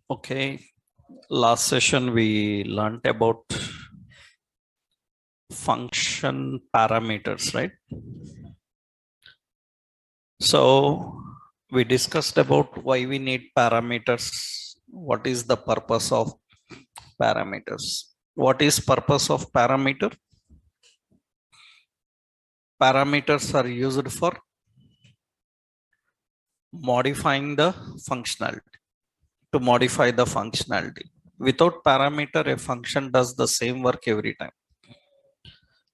Okay, last session we learned about function parameters, right? So we discussed about why we need parameters. What is the purpose of parameters? What is purpose of parameter? Parameters are used for modifying the functionality, to modify the functionality. Without parameter, a function does the same work every time.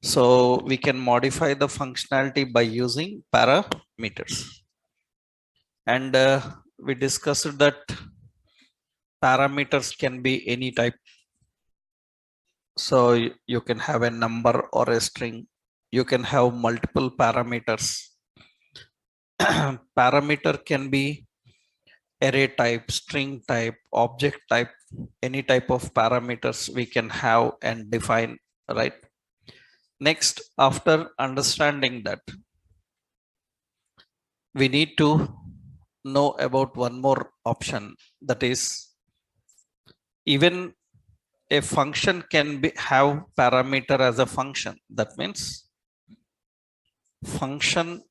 So we can modify the functionality by using parameters. And we discussed that parameters can be any type. So you can have a number or a string. You can have multiple parameters. Parameter can be array type, string type, object type, any type of parameters we can have and define, right? Next, after understanding that, we need to know about one more option, that is, even a function can have parameter as a function. That means function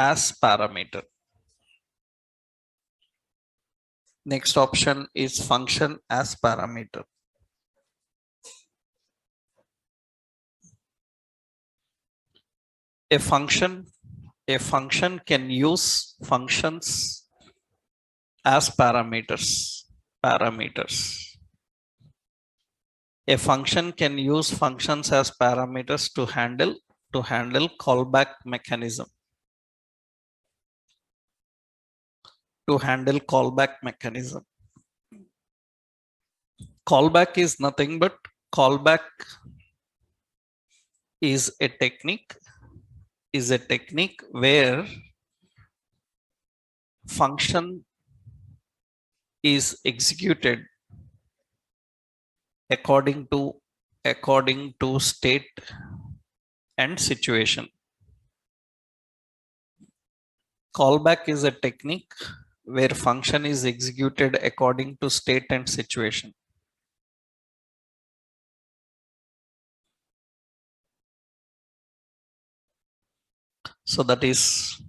as parameter. Next option is function as parameter. A function can use functions as parameters. A function can use functions as parameters to handle callback mechanism. Callback is nothing but callback is a technique where function is executed according to state and situation. Callback is a technique where function is executed according to state and situation. So that is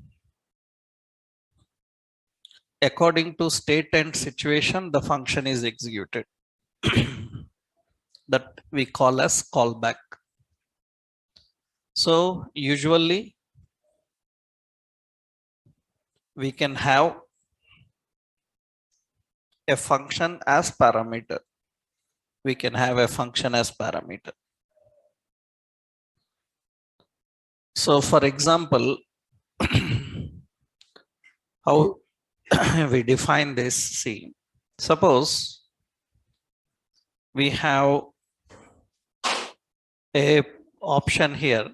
according to state and situation, the function is executed. That we call as callback. So usually we can have a function as parameter. So for example, how we define this? See, suppose we have a option here.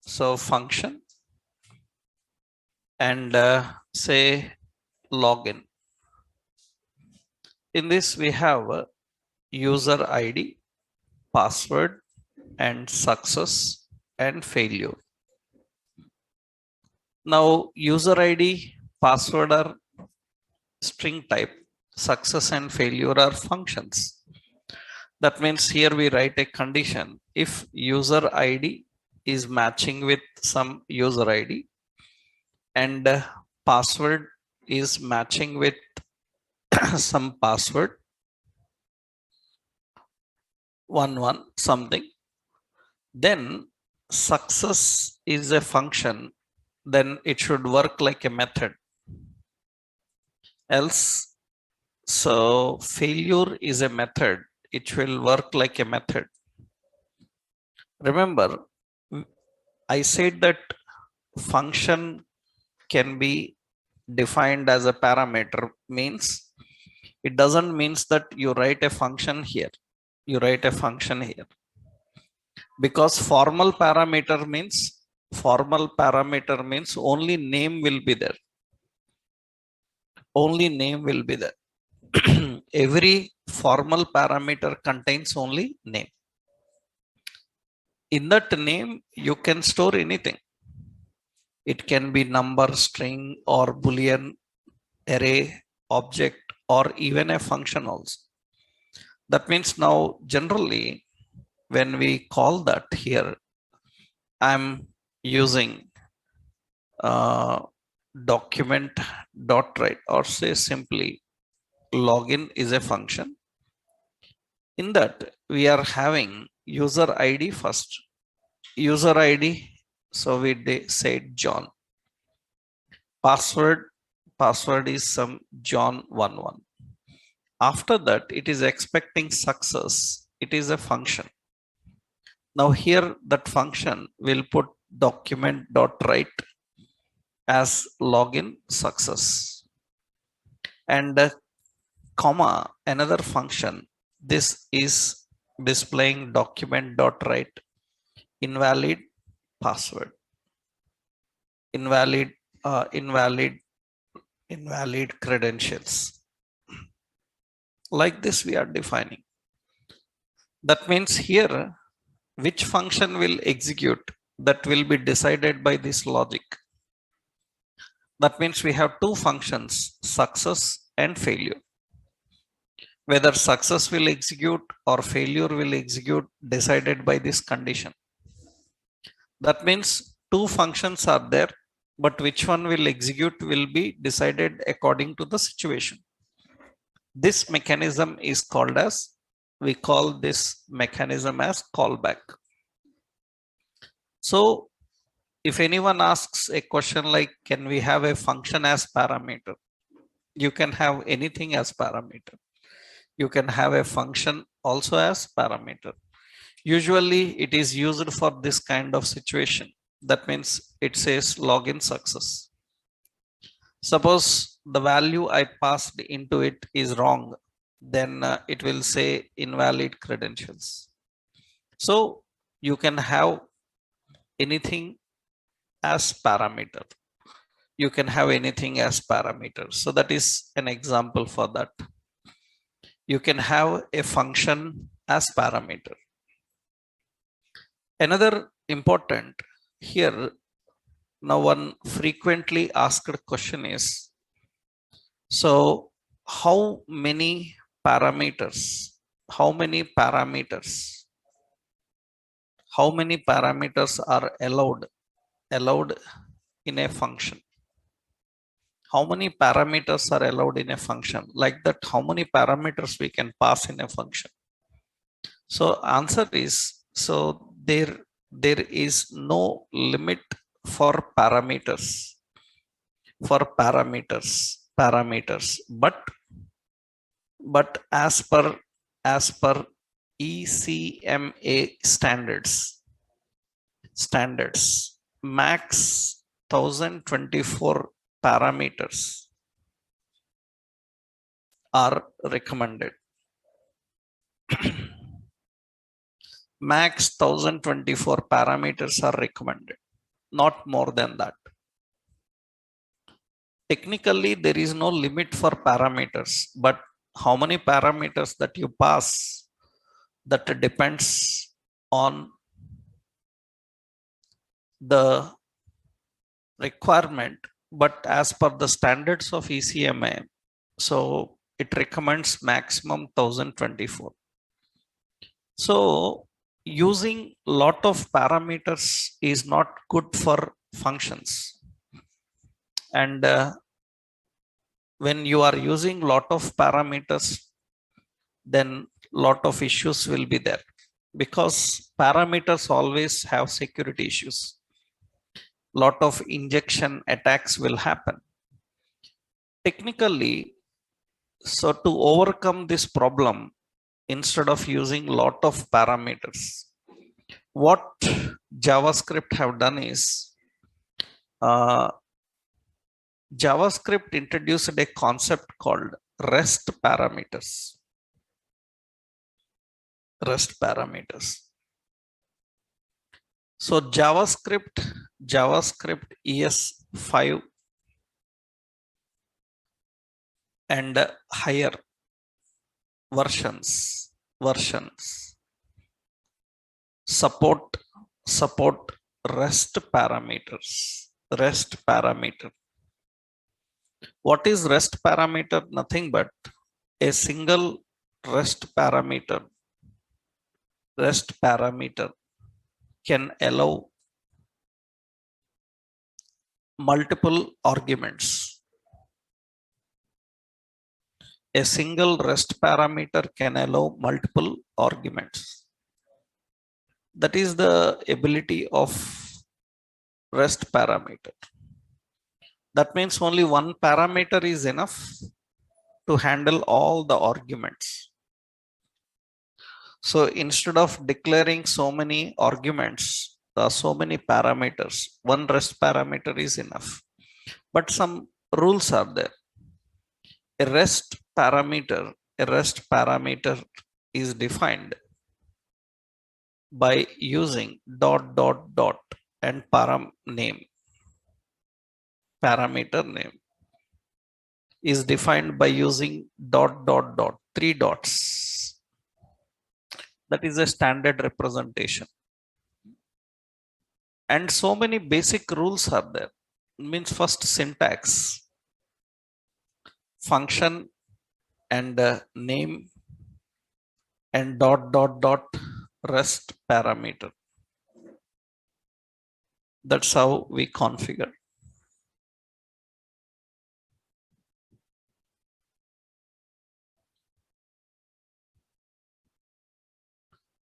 So function and say login. In this we have a user ID, password, and success and failure. Now user ID, password are string type, success and failure are functions. That means here we write a condition. If user ID is matching with some user ID and password is matching with some password, 11 something, then success is a function, then it should work like a method. Else, so failure is a method, it will work like a method. Remember, I said that function can be defined as a parameter, means it doesn't means that you write a function here. Because formal parameter means only name will be there. Every formal parameter contains only name. In that name, you can store anything. It can be number, string, or boolean, array, object, or even a function also. That means now generally when we call that here, I'm using document dot write, or say simply login is a function. In that we are having user ID first. User ID, so we said John. Password is some John11. After that, it is expecting success. It is a function. Now here that function will put document dot write as login success, and comma another function. This is displaying document dot write invalid password, invalid invalid credentials. Like this we are defining. That means here which function will execute, that will be decided by this logic. That means we have two functions, success and failure. Whether success will execute or failure will execute decided by this condition. That means two functions are there, but which one will execute will be decided according to the situation. This mechanism is called as, we call this mechanism as callback. So if anyone asks a question like, can we have a function as parameter? You can have anything as parameter. You can have a function also as parameter. Usually it is used for this kind of situation. That means it says login success. Suppose the value I passed into it is wrong, then it will say invalid credentials. So you can have anything as parameter. You can have anything as parameter. So that is an example for that. You can have a function as parameter. Another important here, now one frequently asked question is, so how many parameters are allowed in a function? How many parameters are allowed in a function? Like that, how many parameters we can pass in a function? So answer is, so there is no limit for parameters, but as per ECMA standards, max 1024 parameters are recommended. Max 1024 parameters are recommended, not more than that. Technically, there is no limit for parameters, but how many parameters that you pass, that depends on the requirement. But as per the standards of ECMA, so it recommends maximum 1024. So using lot of parameters is not good for functions. And when you are using lot of parameters, then lot of issues will be there, because parameters always have security issues. Lot of injection attacks will happen. Technically, so to overcome this problem, instead of using lot of parameters, what JavaScript have done is, JavaScript introduced a concept called REST parameters. REST parameters. So JavaScript ES5 and higher versions support REST parameters. REST parameter. What is rest parameter? Nothing but a single rest parameter. Rest parameter can allow multiple arguments. A single rest parameter can allow multiple arguments. That is the ability of rest parameter. That means only one parameter is enough to handle all the arguments. So instead of declaring so many arguments, there are so many parameters. One rest parameter is enough. But some rules are there. A rest parameter is defined by using dot dot dot and parameter name is defined by using dot dot dot, 3 dots. That is a standard representation. And so many basic rules are there. It means first syntax, function and name and dot dot dot rest parameter. That's how we configure.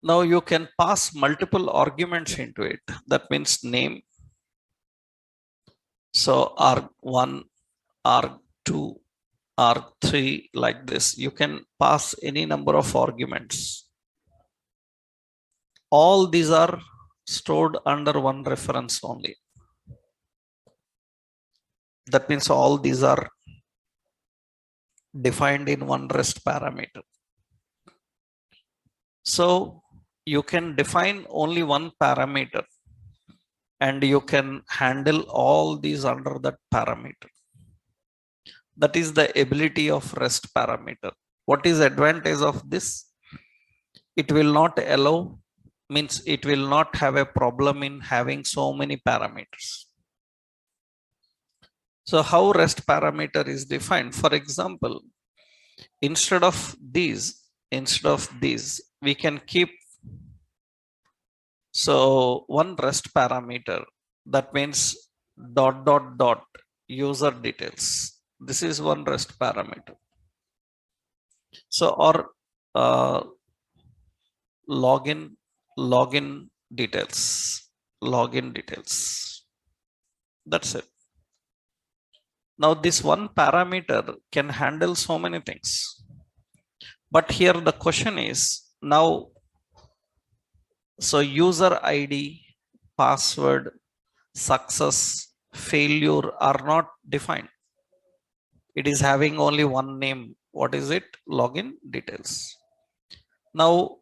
Now you can pass multiple arguments into it. That means name. So arg1, arg2, arg3 like this. You can pass any number of arguments. All these are stored under one reference only. That means all these are defined in one rest parameter. So you can define only one parameter and you can handle all these under that parameter. That is the ability of rest parameter. What is advantage of this? It will not allow, means it will not have a problem in having so many parameters. So how rest parameter is defined? For example, instead of these, we can keep so one rest parameter. That means dot dot dot user details. This is one rest parameter. So or login details. That's it. Now this one parameter can handle so many things. But here the question is now, so user ID, password, success, failure are not defined. It is having only one name. What is it? Login details. Now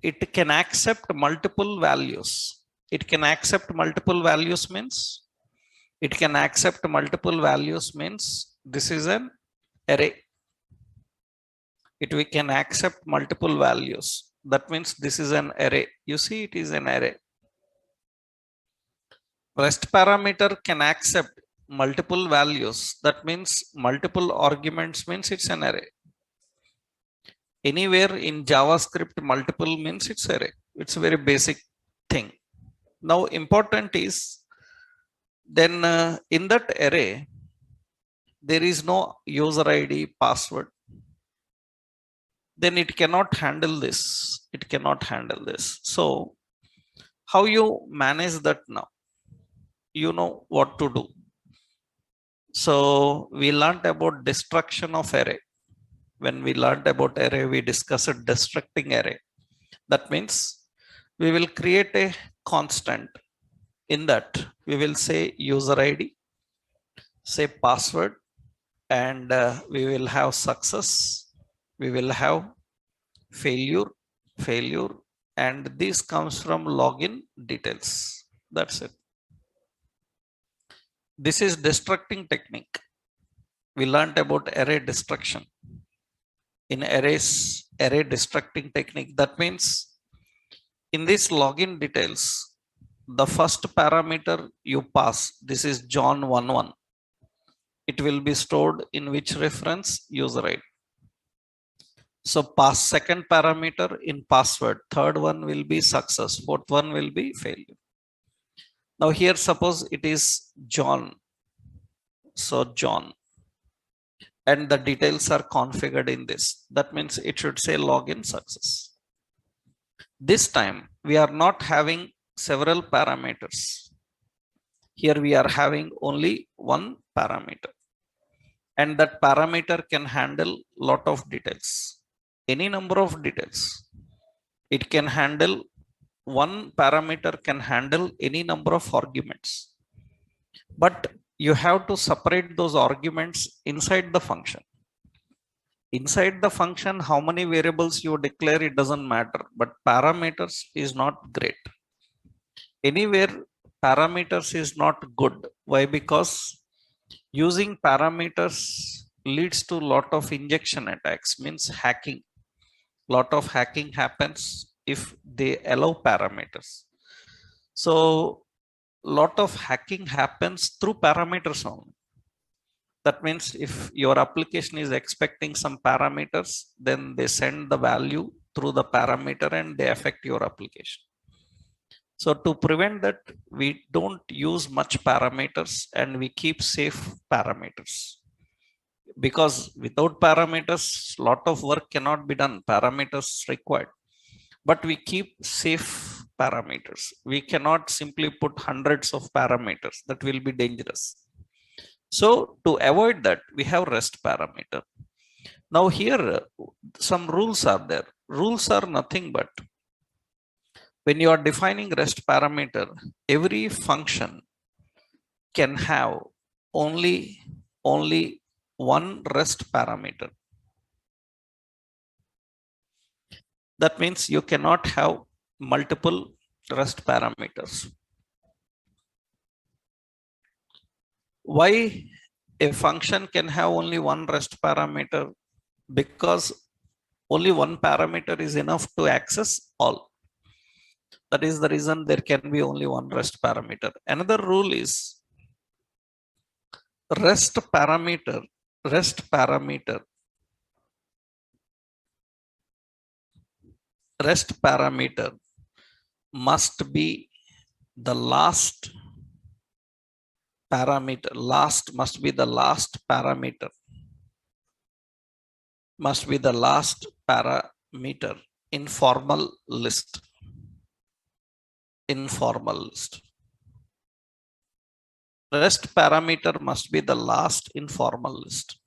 it can accept multiple values. It can accept multiple values means this is an array. We can accept multiple values. That means this is an array. You see, it is an array. Rest parameter can accept multiple values. That means multiple arguments means it's an array. Anywhere in JavaScript, multiple means it's array. It's a very basic thing. Now important is then in that array, there is no user ID, password. Then it cannot handle this. So how you manage that now? You know what to do. So we learned about destruction of array. When we learned about array, we discussed destructing array. That means we will create a constant. In that we will say user ID, say password, and we will have success, we will have failure, and this comes from login details. That's it. This is destructing technique. We learned about array destruction. In arrays, array destructing technique. That means in this login details, the first parameter you pass, this is John 11. It will be stored in which reference? User ID. So pass second parameter in password, third one will be success, fourth one will be failure. Now here suppose it is John. So John, and the details are configured in this. That means it should say login success. This time we are not having several parameters. Here we are having only one parameter, and that parameter can handle lot of details, any number of details. It can handle, one parameter can handle any number of arguments, but you have to separate those arguments inside the function. Inside the function, how many variables you declare, it doesn't matter, but parameters is not great. Anywhere parameters is not good. Why? Because using parameters leads to lot of injection attacks, means hacking. Lot of hacking happens if they allow parameters. So lot of hacking happens through parameters only. That means if your application is expecting some parameters, then they send the value through the parameter and they affect your application. So to prevent that, we don't use much parameters and we keep safe parameters. Because without parameters, lot of work cannot be done. Parameters required. But we keep safe parameters. We cannot simply put hundreds of parameters. That will be dangerous. So to avoid that, we have REST parameter. Now here, some rules are there. Rules are nothing but when you are defining REST parameter, every function can have only one REST parameter. That means you cannot have multiple REST parameters. Why a function can have only one REST parameter? Because only one parameter is enough to access all. That is the reason there can be only one REST parameter. Another rule is REST parameter must be the last parameter. Must be the last parameter in formal list. REST parameter must be the last in formal list.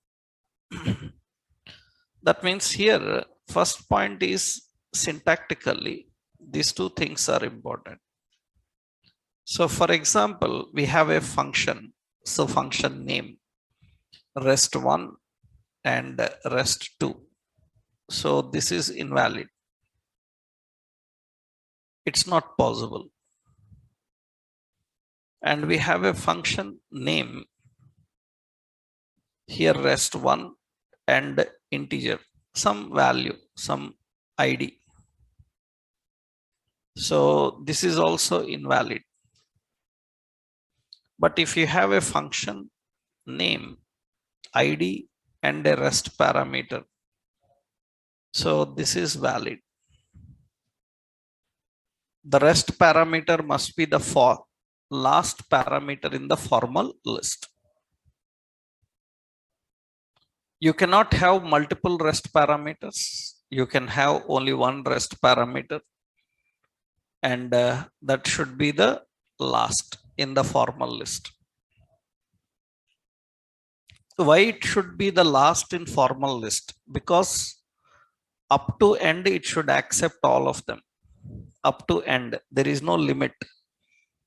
That means here, first point is syntactically, these two things are important. So for example, we have a function. So function name rest1 and rest2. So this is invalid. It's not possible. And we have a function name here, rest1 and integer, some value, some ID. So this is also invalid. But if you have a function name, ID and a rest parameter, so this is valid. The rest parameter must be the last parameter in the formal list. You cannot have multiple rest parameters. You can have only one rest parameter, and that should be the last in the formal list. Why it should be the last in formal list? Because up to end it should accept all of them. Up to end, there is no limit.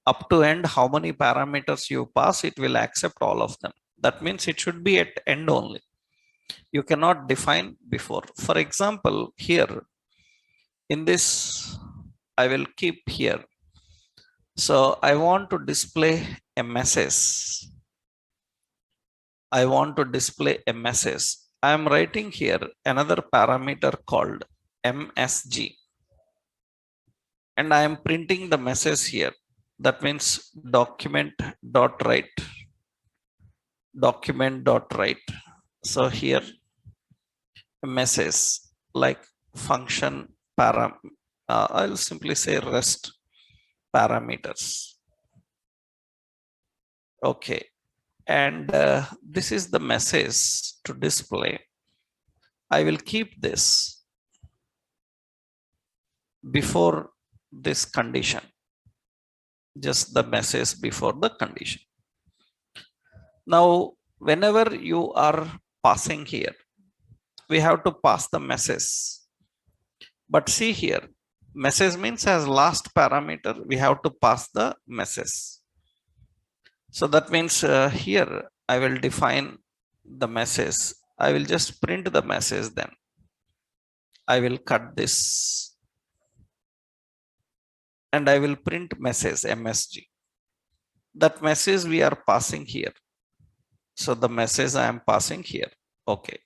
Up to end, how many parameters you pass, it will accept all of them. That means it should be at end only. You cannot define before. For example, here in this, I will keep here. So I want to display a message. I am writing here another parameter called MSG. And I am printing the message here. That means document.write document dot write. So here a message like function param, I'll simply say rest parameters. Okay, and this is the message to display. I will keep this before this condition, just the message before the condition. Now, whenever you are passing here, we have to pass the message. But see here, message means as last parameter, we have to pass the message. So that means here I will define the message. I will just print the message then. I will cut this and I will print message MSG. That message we are passing here. So the message I am passing here. Okay.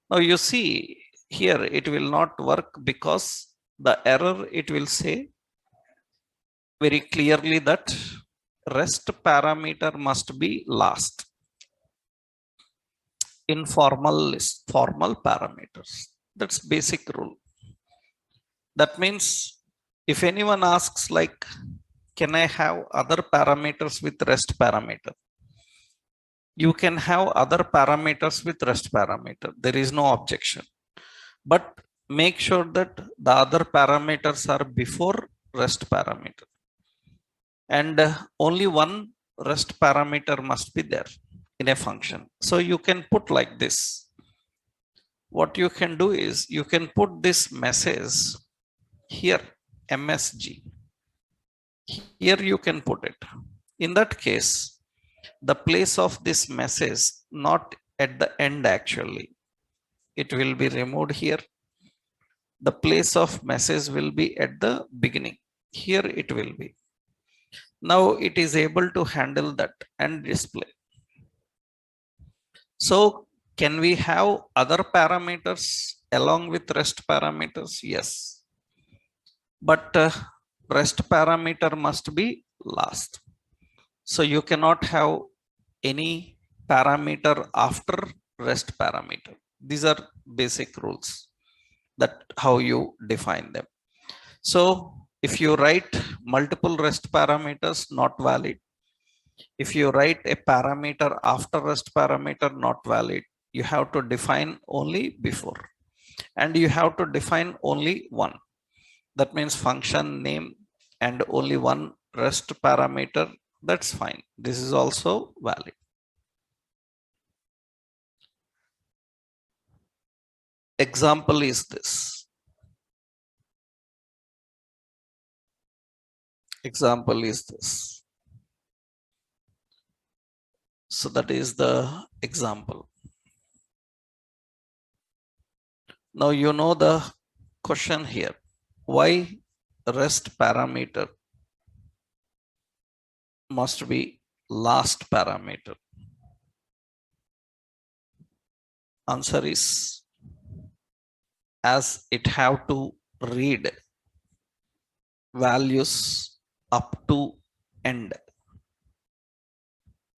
Now you see here it will not work because the error it will say very clearly that rest parameter must be last in formal list, formal parameters. That's basic rule. That means if anyone asks like, can I have other parameters with rest parameter? You can have other parameters with rest parameter. There is no objection. But make sure that the other parameters are before rest parameter. And only one rest parameter must be there in a function. So you can put like this. What you can do is you can put this message here, MSG. Here you can put it. In that case, the place of this message not at the end actually. It will be removed here. The place of message will be at the beginning. Here it will be. Now it is able to handle that and display. So can we have other parameters along with rest parameters? Yes. But rest parameter must be last. So you cannot have any parameter after rest parameter. These are basic rules that how you define them. So if you write multiple rest parameters, not valid. If you write a parameter after rest parameter, not valid. You have to define only before. And you have to define only one. That means function name and only one rest parameter. That's fine. This is also valid. Example is this. Example is this. So that is the example. Now you know the question here. Why rest parameter must be last parameter? Answer is as it have to read values up to end.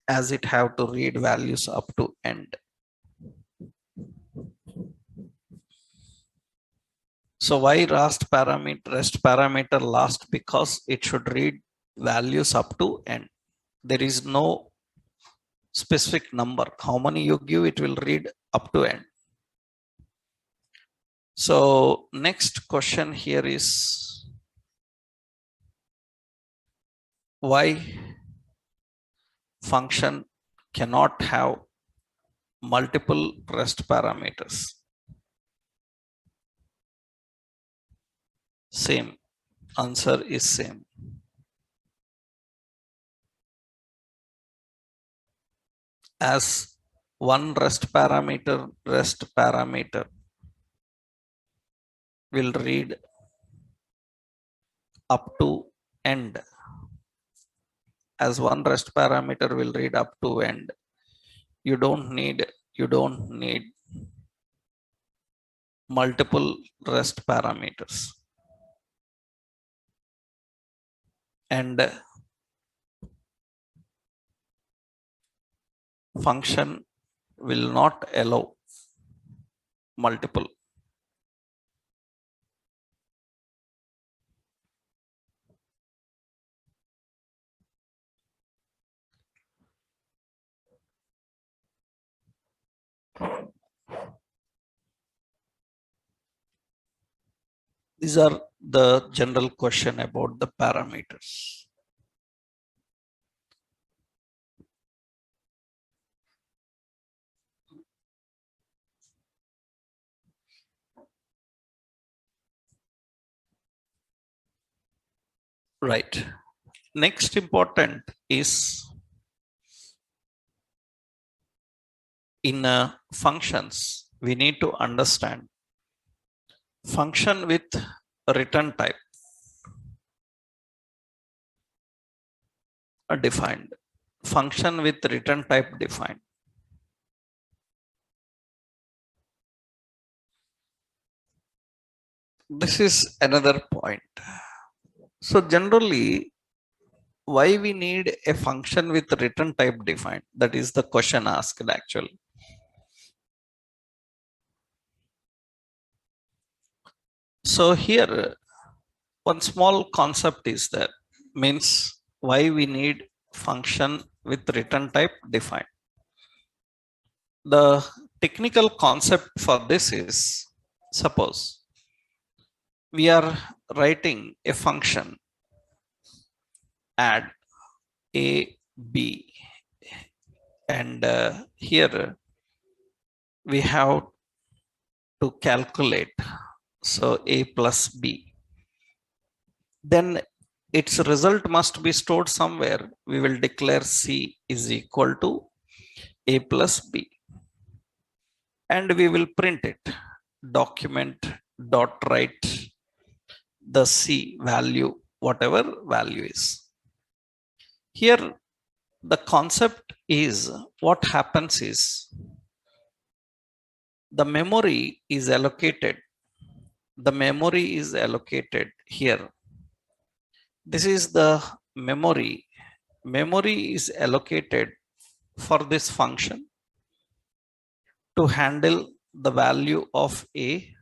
As it have to read values up to end. So why rest parameter last? Because it should read values up to end. There is no specific number. How many you give, it will read up to end. So next question here is why function cannot have multiple rest parameters? Same. Answer is same. As one rest parameter will read up to end. As one rest parameter will read up to end. You don't need multiple rest parameters. And function will not allow multiple. These are the general question about the parameters. Right. Next important is in functions, we need to understand function with return type are defined. Function with return type defined. This is another point. So generally, why we need a function with return type defined? That is the question asked actually. So here, one small concept is that means why we need function with return type defined. The technical concept for this is, suppose we are writing a function add a b, and here we have to calculate so a plus b, then its result must be stored somewhere. We will declare c is equal to a plus b, and we will print it. Document dot write the c value, whatever value is. Here the concept is, what happens is the memory is allocated. The memory is allocated here. This is the memory. Memory is allocated for this function to handle the value of a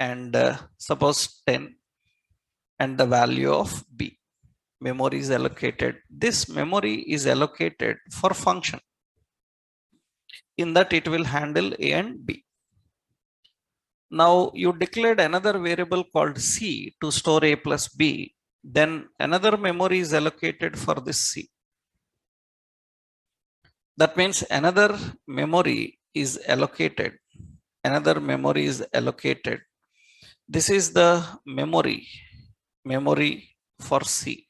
and suppose 10 and the value of b. Memory is allocated. This memory is allocated for function. In that it will handle a and b. Now you declared another variable called c to store a plus b. Then another memory is allocated for this c. That means another memory is allocated. Another memory is allocated. This is the memory for c.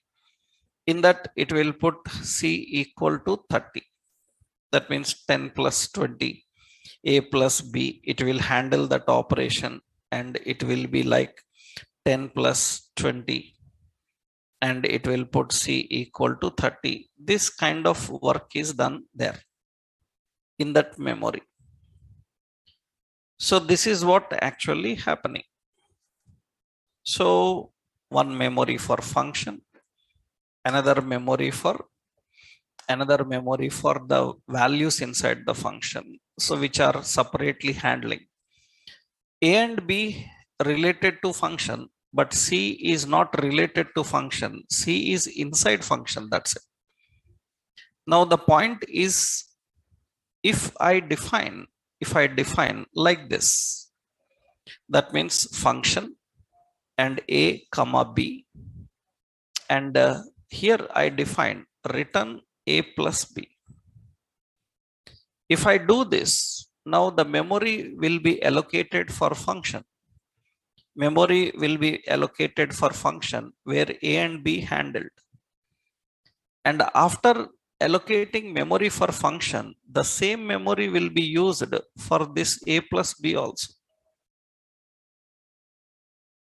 In that it will put c equal to 30. That means 10 plus 20, a plus b. It will handle that operation and it will be like 10 plus 20, and it will put c equal to 30. This kind of work is done there in that memory. So this is what actually happening. So one memory for function, another memory for the values inside the function, so which are separately handling. A and b related to function, but c is not related to function. C is inside function, that's it. Now the point is, if I define like this, that means function and a comma b, and here I define return a plus b. If I do this, now the memory will be allocated for function. Memory will be allocated for function where a and b handled. And after allocating memory for function, the same memory will be used for this a plus b also.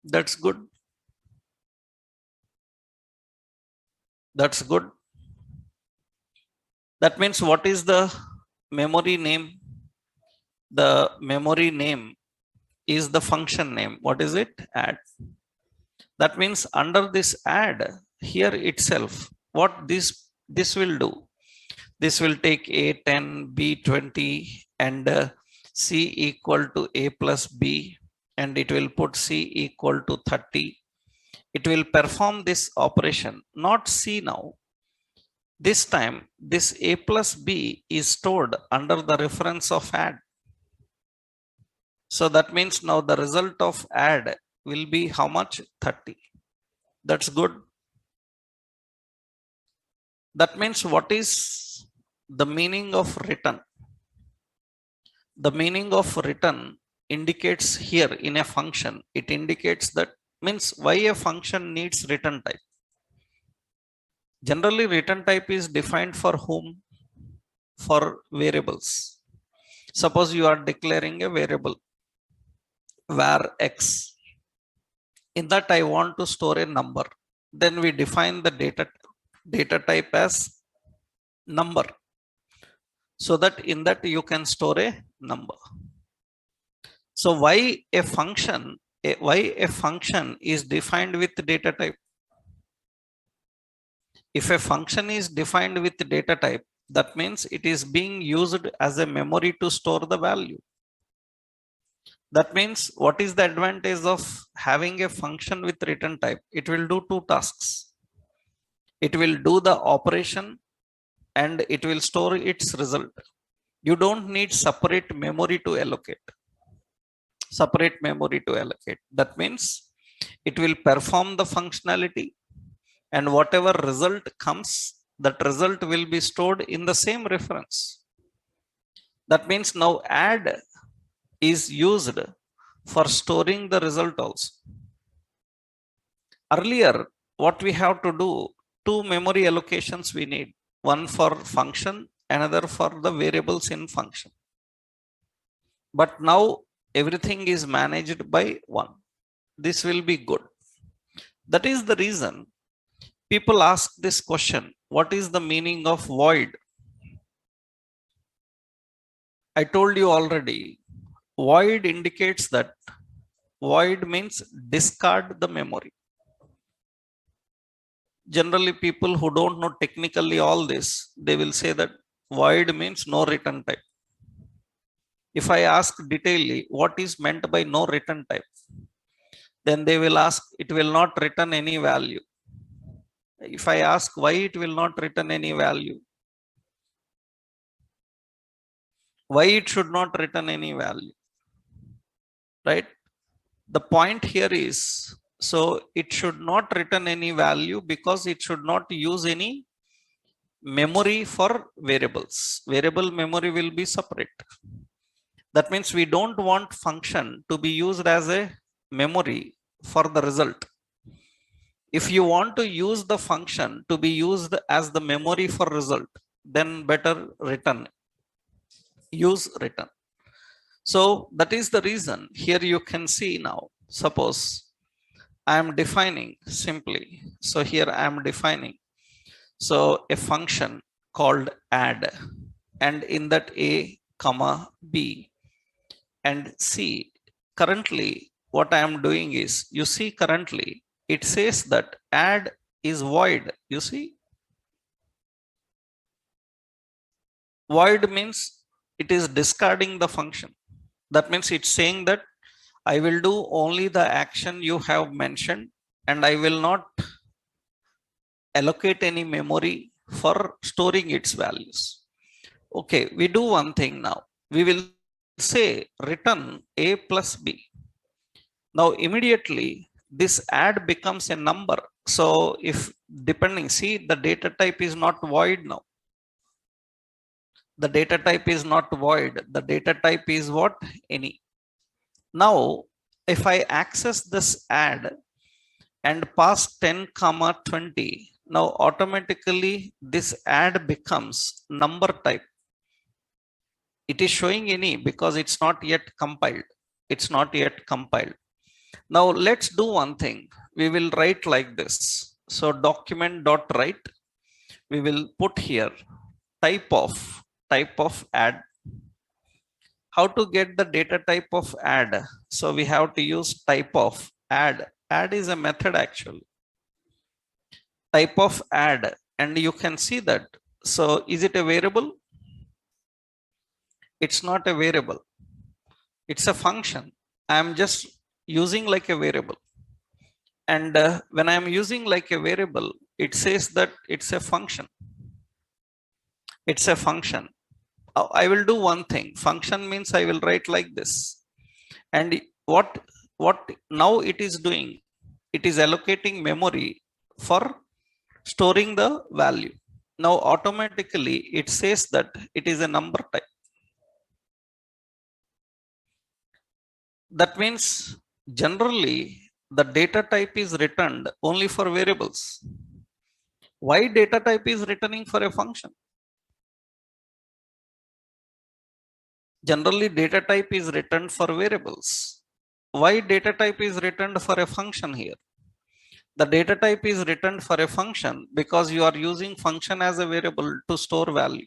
That's good. That's good. That means what is the memory name? The memory name is the function name. What is it? Add. That means under this add, here itself, what this will do? This will take A10, B20 and C equal to A plus B, and it will put C equal to 30. It will perform this operation, not C now. This time, this A plus B is stored under the reference of add. So that means now the result of add will be how much? 30. That's good. That means what is the meaning of return? The meaning of return indicates here in a function. It indicates that means why a function needs return type. Generally, return type is defined for whom? For variables. Suppose you are declaring a variable var x. In that I want to store a number. Then we define the data type as number, so that in that you can store a number. So why a function is defined with data type? If a function is defined with data type, that means it is being used as a memory to store the value. That means what is the advantage of having a function with return type? It will do two tasks. It will do the operation and it will store its result. You don't need separate memory to allocate. That means it will perform the functionality, and whatever result comes, that result will be stored in the same reference. That means now add is used for storing the result also. Earlier, what we have to do, two memory allocations we need, one for function, another for the variables in function. But now everything is managed by one. This will be good. That is the reason people ask this question, what is the meaning of void? I told you already, void indicates that void means discard the memory. Generally, people who don't know technically all this, they will say that void means no return type. If I ask detailedly what is meant by no return type, then they will ask it will not return any value. If I ask why it will not return any value, why it should not return any value, right? The point here is, so it should not return any value because it should not use any memory for variables. Variable memory will be separate. That means we don't want function to be used as a memory for the result. If you want to use the function to be used as the memory for result, then better use return. So that is the reason here you can see now, suppose I am defining simply. So here I am defining. So a function called add, and in that a comma b and c. Currently what I am doing is, you see currently it says that add is void. You see, void means it is discarding the function. That means it's saying that I will do only the action you have mentioned, and I will not allocate any memory for storing its values. Okay, we do one thing now. We will say return a plus b. Now immediately this add becomes a number. So if depending, see, the data type is not void now. The data type is not void. The data type is what? Any. Now if I access this add and pass 10 comma 20, now automatically this add becomes number type. It is showing any because it's not yet compiled. It's not yet compiled. Now let's do one thing. We will write like this. So document dot write, we will put here type of add. How to get the data type of add? So we have to use type of add. Add is a method actually. Type of add, and you can see that So is it a variable? It's not a variable. It's a function. I'm just using like a variable. And when I'm using like a variable, it says that it's a function. It's a function. I will do one thing. Function means I will write like this. And what now it is doing? It is allocating memory for storing the value. Now automatically it says that it is a number type. That means generally the data type is returned only for variables. Why data type is returning for a function? Generally data type is returned for variables. Why data type is returned for a function here? The data type is returned for a function because you are using function as a variable to store value.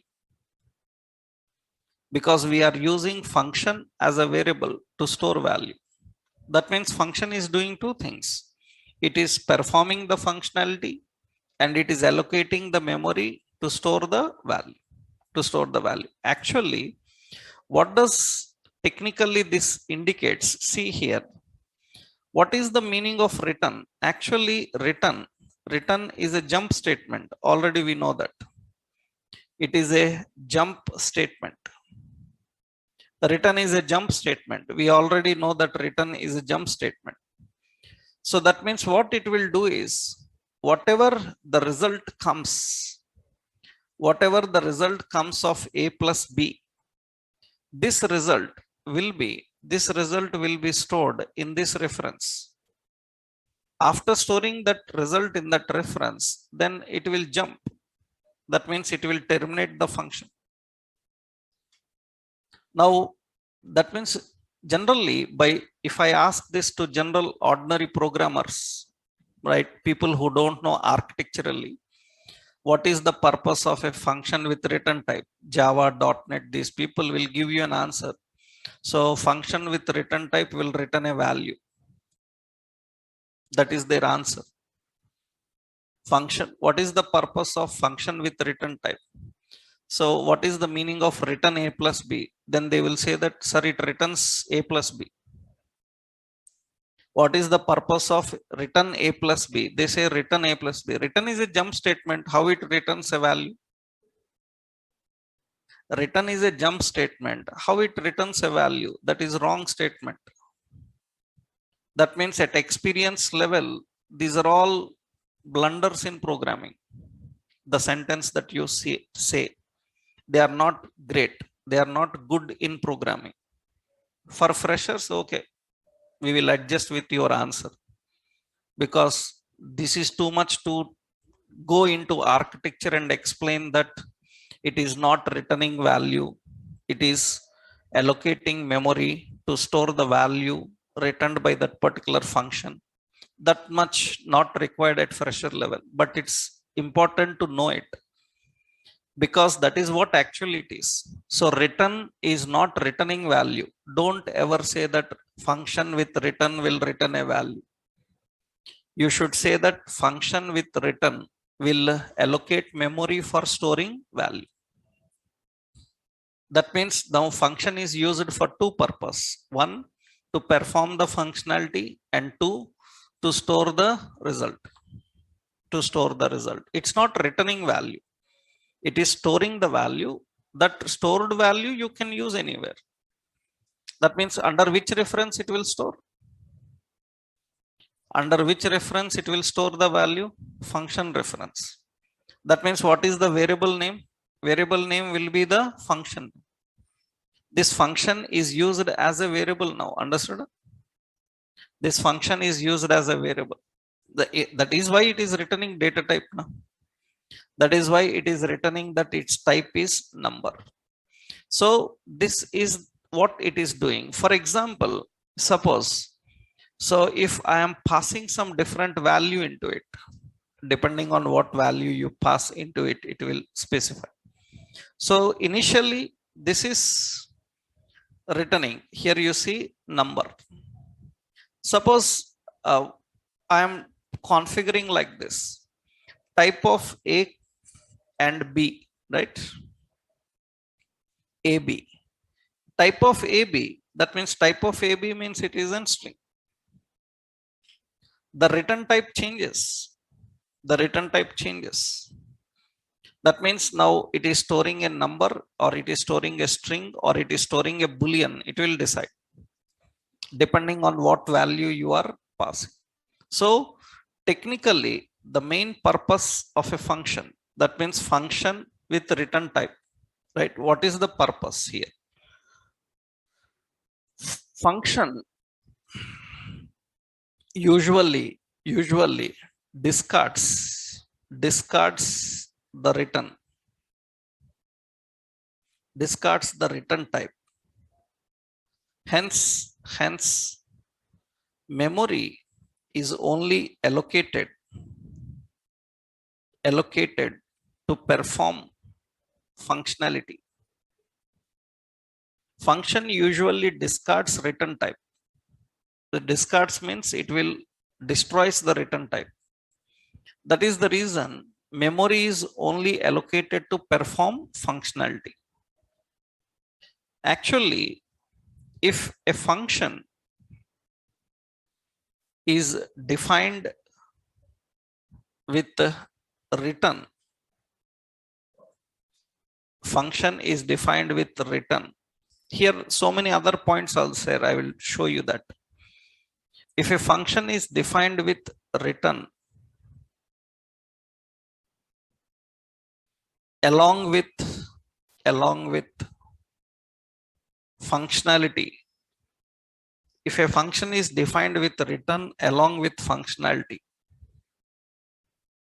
Because we are using function as a variable to store value. That means function is doing two things. It is performing the functionality and it is allocating the memory to store the value. Actually, what does technically this indicates? See here. What is the meaning of return? Actually, return is a jump statement. Already we know that. It is a jump statement. Return is a jump statement. We already know that return is a jump statement. So that means what it will do is whatever the result comes of A plus B, this result will be stored in this reference. After storing that result in that reference, then it will jump. That means it will terminate the function. Now, that means generally if I ask this to general ordinary programmers, right, people who don't know architecturally, what is the purpose of a function with return type? Java, .NET, these people will give you an answer. So function with return type will return a value. That is their answer. Function, what is the purpose of function with return type? So what is the meaning of return A plus B? Then they will say that, sir, it returns A plus B. What is the purpose of return A plus B? They say return A plus B. Return is a jump statement. How it returns a value? Return is a jump statement. How it returns a value? That is wrong statement. That means at experience level, these are all blunders in programming. The sentence that you say, they are not great. They are not good in programming. For freshers, okay, we will adjust with your answer because this is too much to go into architecture and explain that it is not returning value. It is allocating memory to store the value returned by that particular function. That much not required at fresher level, but it's important to know it because that is what actually it is. So return is not returning value. Don't ever say that function with return will return a value. You should say that function with return will allocate memory for storing value. That means now function is used for two purposes. One, to perform the functionality, and two, to store the result. It's not returning value. It is storing the value. That stored value you can use anywhere. That means under which reference it will store? Under which reference it will store the value? Function reference. That means what is the variable name? Variable name will be the function. This function is used as a variable now. Understood? This function is used as a variable. That is why it is returning data type now. That is why it is returning that its type is number. So this is what it is doing. For example, suppose, so if I am passing some different value into it, depending on what value you pass into it, it will specify. So initially this is returning. Here you see number. Suppose I am configuring like this. Type of A and B, right? AB. Type of AB, that means type of AB means it is a string. The return type changes. The return type changes. That means now it is storing a number, or it is storing a string, or it is storing a boolean. It will decide depending on what value you are passing. So technically, the main purpose of a function, that means function with return type, right? What is the purpose here? Function usually discards the return type. Hence memory is only allocated to perform functionality. Function usually discards return type. The discards means it will destroys the return type. That is the reason memory is only allocated to perform functionality. Actually, if a function is defined with return, here so many other points also there. I will show you that. If a function is defined with return along with functionality, if a function is defined with return along with functionality,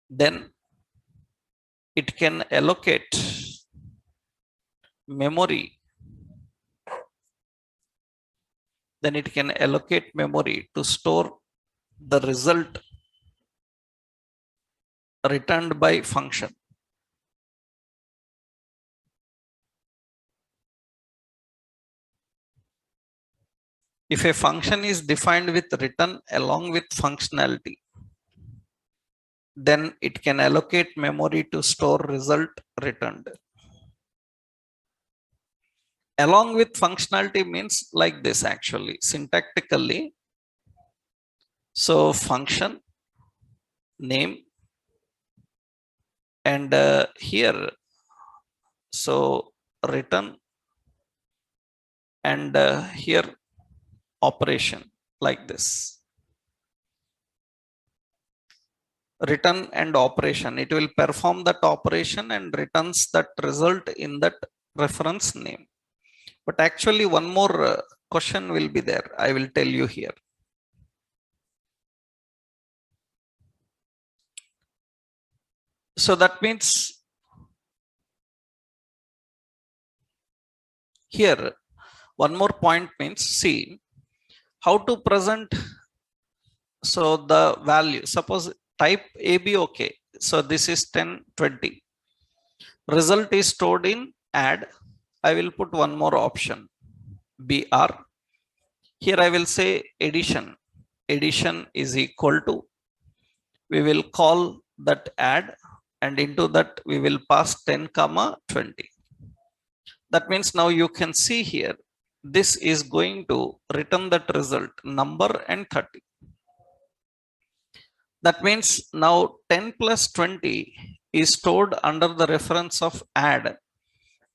then it can allocate memory. Then it can allocate memory to store the result returned by function. If a function is defined with return along with functionality, then it can allocate memory to store result returned. Along with functionality means like this actually, syntactically. So function name, and here, so return, and here operation, like this. Return and operation, it will perform that operation and returns that result in that reference name. But actually one more question will be there. I will tell you here. So that means here one more point means, see how to present. So the value, suppose type AB, okay. So this is 10, 20. Result is stored in add. I will put one more option, BR. Here I will say addition. Addition is equal to, we will call that add, and into that we will pass 10, 20. That means now you can see here, this is going to return that result number and 30. That means now 10 plus 20 is stored under the reference of add,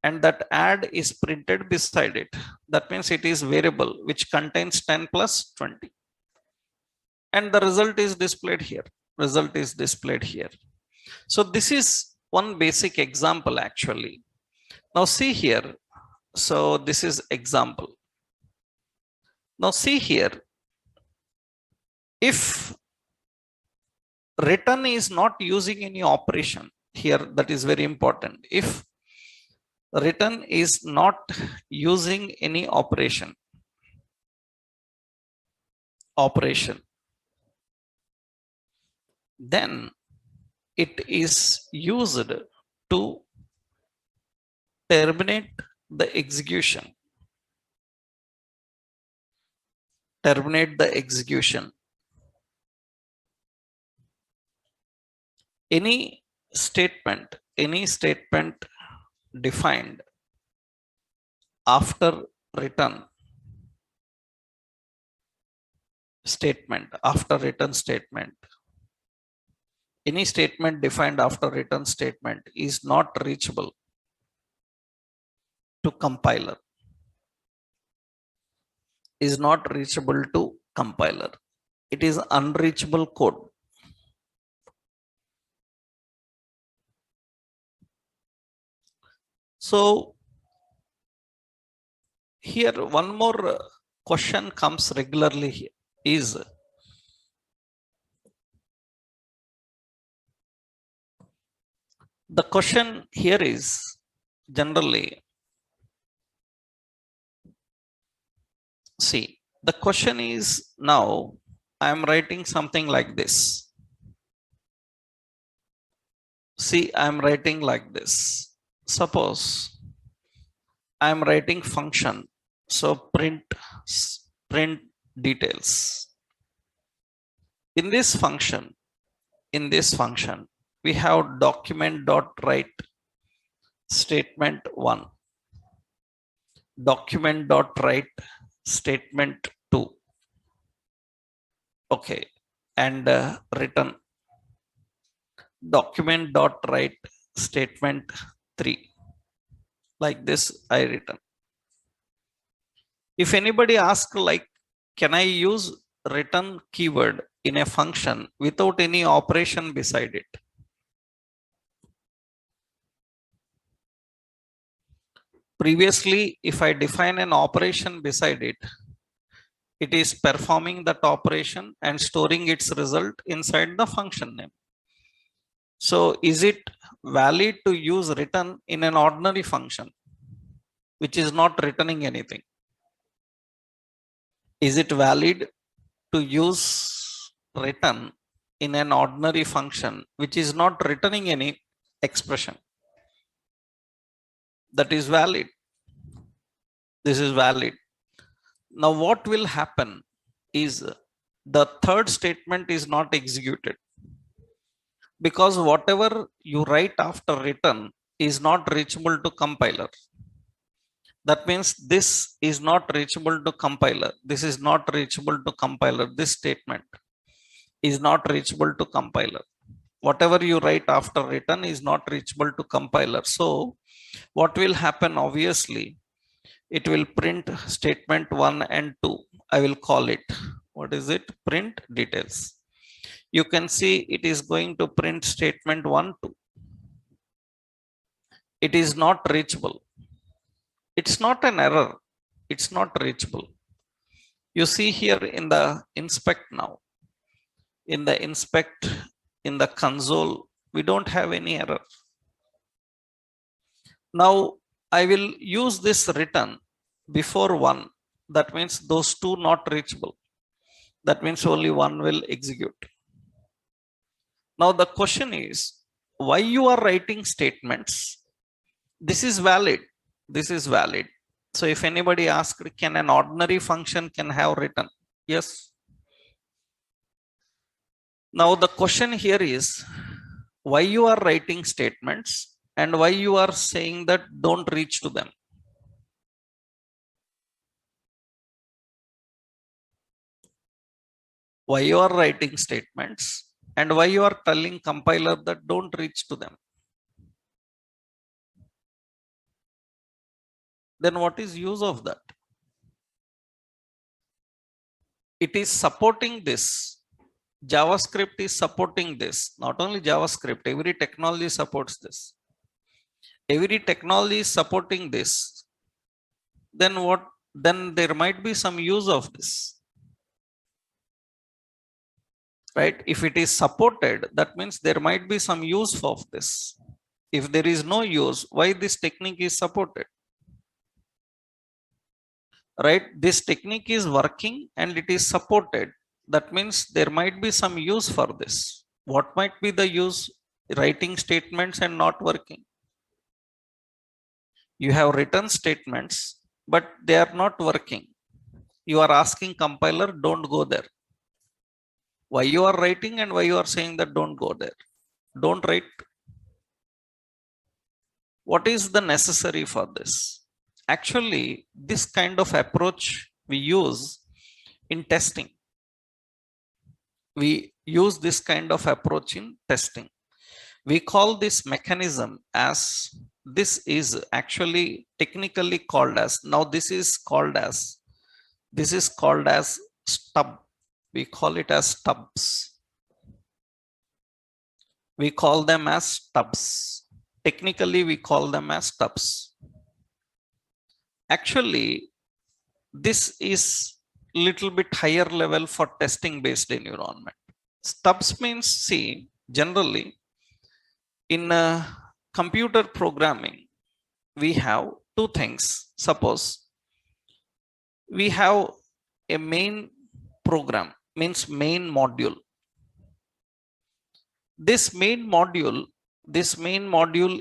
and that add is printed beside it. That means it is variable which contains 10 plus 20. And the result is displayed here. So this is one basic example actually. Now see here. So this is example. Now see here. If return is not using any operation here, that is very important. If return is not using any operation, then it is used to terminate the execution. Any statement defined after return statement, any statement defined after return statement is not reachable to compiler, is not reachable to compiler. It is unreachable code. So here one more question comes regularly here is the question here is generally, see, the question is now I am writing something like this. See, I am writing like this. Suppose I am writing function. So print details. In this function, we have document.write statement 1, document.write statement 2. Okay, and return document.write statement 3. Like this, I written. If anybody asks, like, can I use return keyword in a function without any operation beside it? Previously, if I define an operation beside it, it is performing that operation and storing its result inside the function name. So is it valid to use return in an ordinary function, which is not returning anything? Is it valid to use return in an ordinary function, which is not returning any expression? That is valid. This is valid. Now what will happen is the third statement is not executed, because whatever you write after return is not reachable to compiler. That means this is not reachable to compiler. This is not reachable to compiler. This statement is not reachable to compiler. Whatever you write after return is not reachable to compiler. So what will happen? Obviously, it will print statement 1 and 2. I will call it, what is it? Print details. You can see it is going to print statement 1, 2. It is not reachable. It's not an error. It's not reachable. You see here in the inspect now. In the inspect, in the console, we don't have any error. Now I will use this return before 1. That means those two not reachable. That means only 1 will execute. Now the question is, why you are writing statements? This is valid. This is valid. So if anybody asked, can an ordinary function can have return? Yes. Now the question here is, why you are writing statements and why you are saying that don't reach to them? Why you are writing statements and why you are telling compiler that don't reach to them? Then what is use of that? It is supporting this. JavaScript is supporting this. Not only JavaScript, every technology supports this. Every technology is supporting this. Then what? Then there might be some use of this. Right? If it is supported, that means there might be some use of this. If there is no use, why this technique is supported? Right? This technique is working and it is supported. That means there might be some use for this. What might be the use? Writing statements and not working. You have written statements, but they are not working. You are asking compiler, don't go there. Why you are writing and why you are saying that don't go there? Don't write. What is the necessary for this? Actually, this kind of approach we use in testing. We use this kind of approach in testing. We call this mechanism as, this is actually technically called as, now this is called as stub. We call it as stubs. We call them as stubs. Technically, we call them as stubs. Actually, this is little bit higher level for testing based environment. Stubs means, see, generally in computer programming, we have two things. Suppose we have a main program, means main module. This main module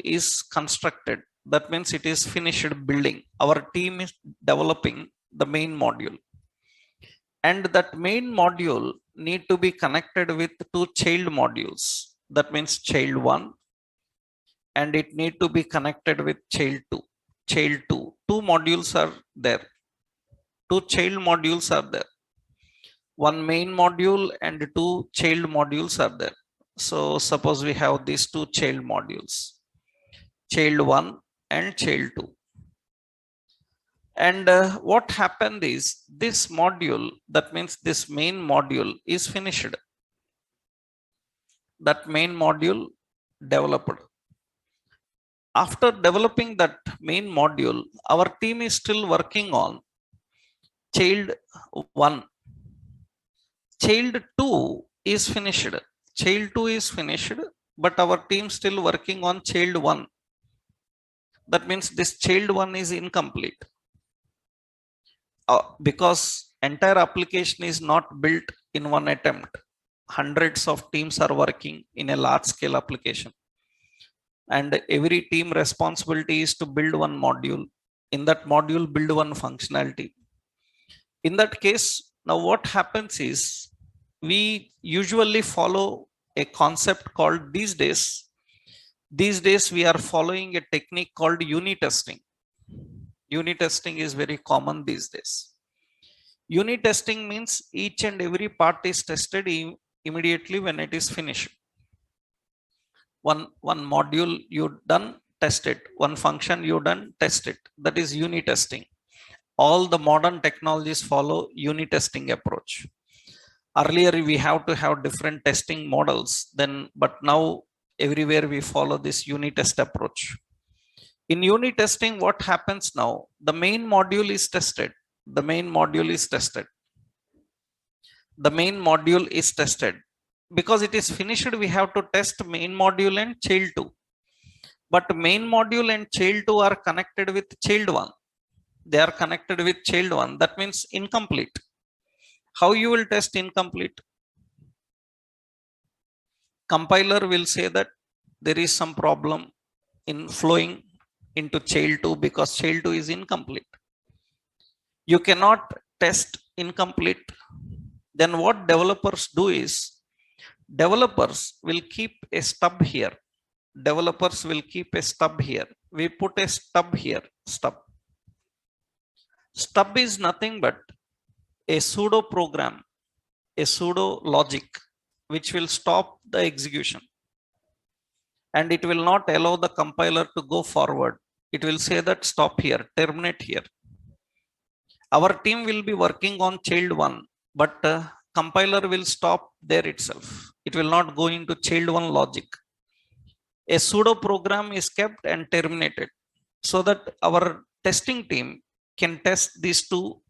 is constructed. That means it is finished building. Our team is developing the main module. And that main module need to be connected with two child modules. That means child 1, and it need to be connected with child 2. Child 2. Two modules are there. Two child modules are there. One main module and two child modules are there. So suppose we have these two child modules, child 1 and child 2. And what happened is, this module, that means this main module is finished. That main module developed. After developing that main module, our team is still working on child 1. Child 2 is finished. Child 2 is finished, but our team still working on child 1. That means this child 1 is incomplete. Because entire application is not built in one attempt. Hundreds of teams are working in a large scale application. And every team responsibility is to build one module. In that module, build one functionality. In that case, now what happens is, we usually follow a concept called these days we are following a technique called unit testing. Unit testing is very common these days. Unit testing means each and every part is tested immediately when it is finished. One module you done, test it. One function you done, test it. That is unit testing. All the modern technologies follow unit testing approach. Earlier we have to have different testing models, but now everywhere we follow this unit test approach. In unit testing, what happens now? The main module is tested. The main module is tested. The main module is tested. Because it is finished, we have to test main module and child 2. But main module and child 2 are connected with child 1. They are connected with child 1. That means incomplete. How you will test incomplete? Compiler will say that there is some problem in flowing into child 2 because child 2 is incomplete. You cannot test incomplete. Then what developers do is, developers will keep a stub here. Developers will keep a stub here. We put a stub here, stub. Stub is nothing but a pseudo program, a pseudo logic, which will stop the execution. And it will not allow the compiler to go forward. It will say that stop here, terminate here. Our team will be working on child 1, but compiler will stop there itself. It will not go into child 1 logic. A pseudo program is kept and terminated so that our testing team can test these two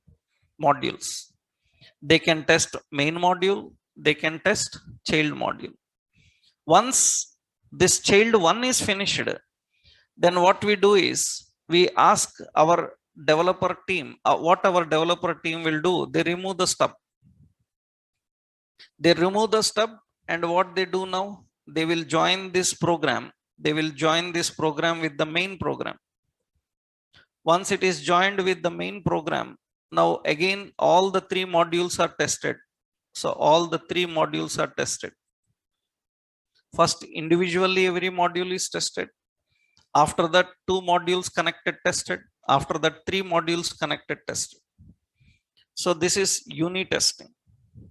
modules. They can test main module, they can test child module. Once this child 1 is finished, then what we do is, we ask our developer team, what our developer team will do, they remove the stub. They remove the stub, and what they do now, they will join this program. They will join this program with the main program. Once it is joined with the main program, now again all the three modules are tested. So all the three modules are tested. First, individually every module is tested. After that, 2 modules connected tested. After that, 3 modules connected tested. So this is unit testing.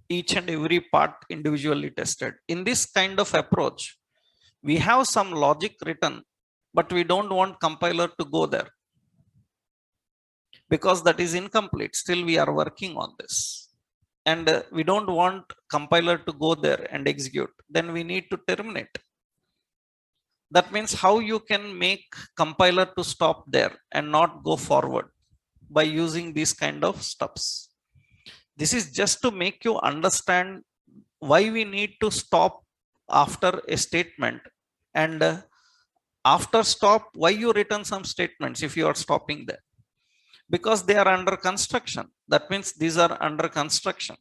Each and every part individually tested. In this kind of approach, we have some logic written, but we don't want compiler to go there because that is incomplete. Still, we are working on this. And we don't want compiler to go there and execute. Then we need to terminate. That means how you can make compiler to stop there and not go forward by using these kind of stubs. This is just to make you understand why we need to stop after a statement, and after stop, why you return some statements if you are stopping there, because they are under construction. That means these are under construction.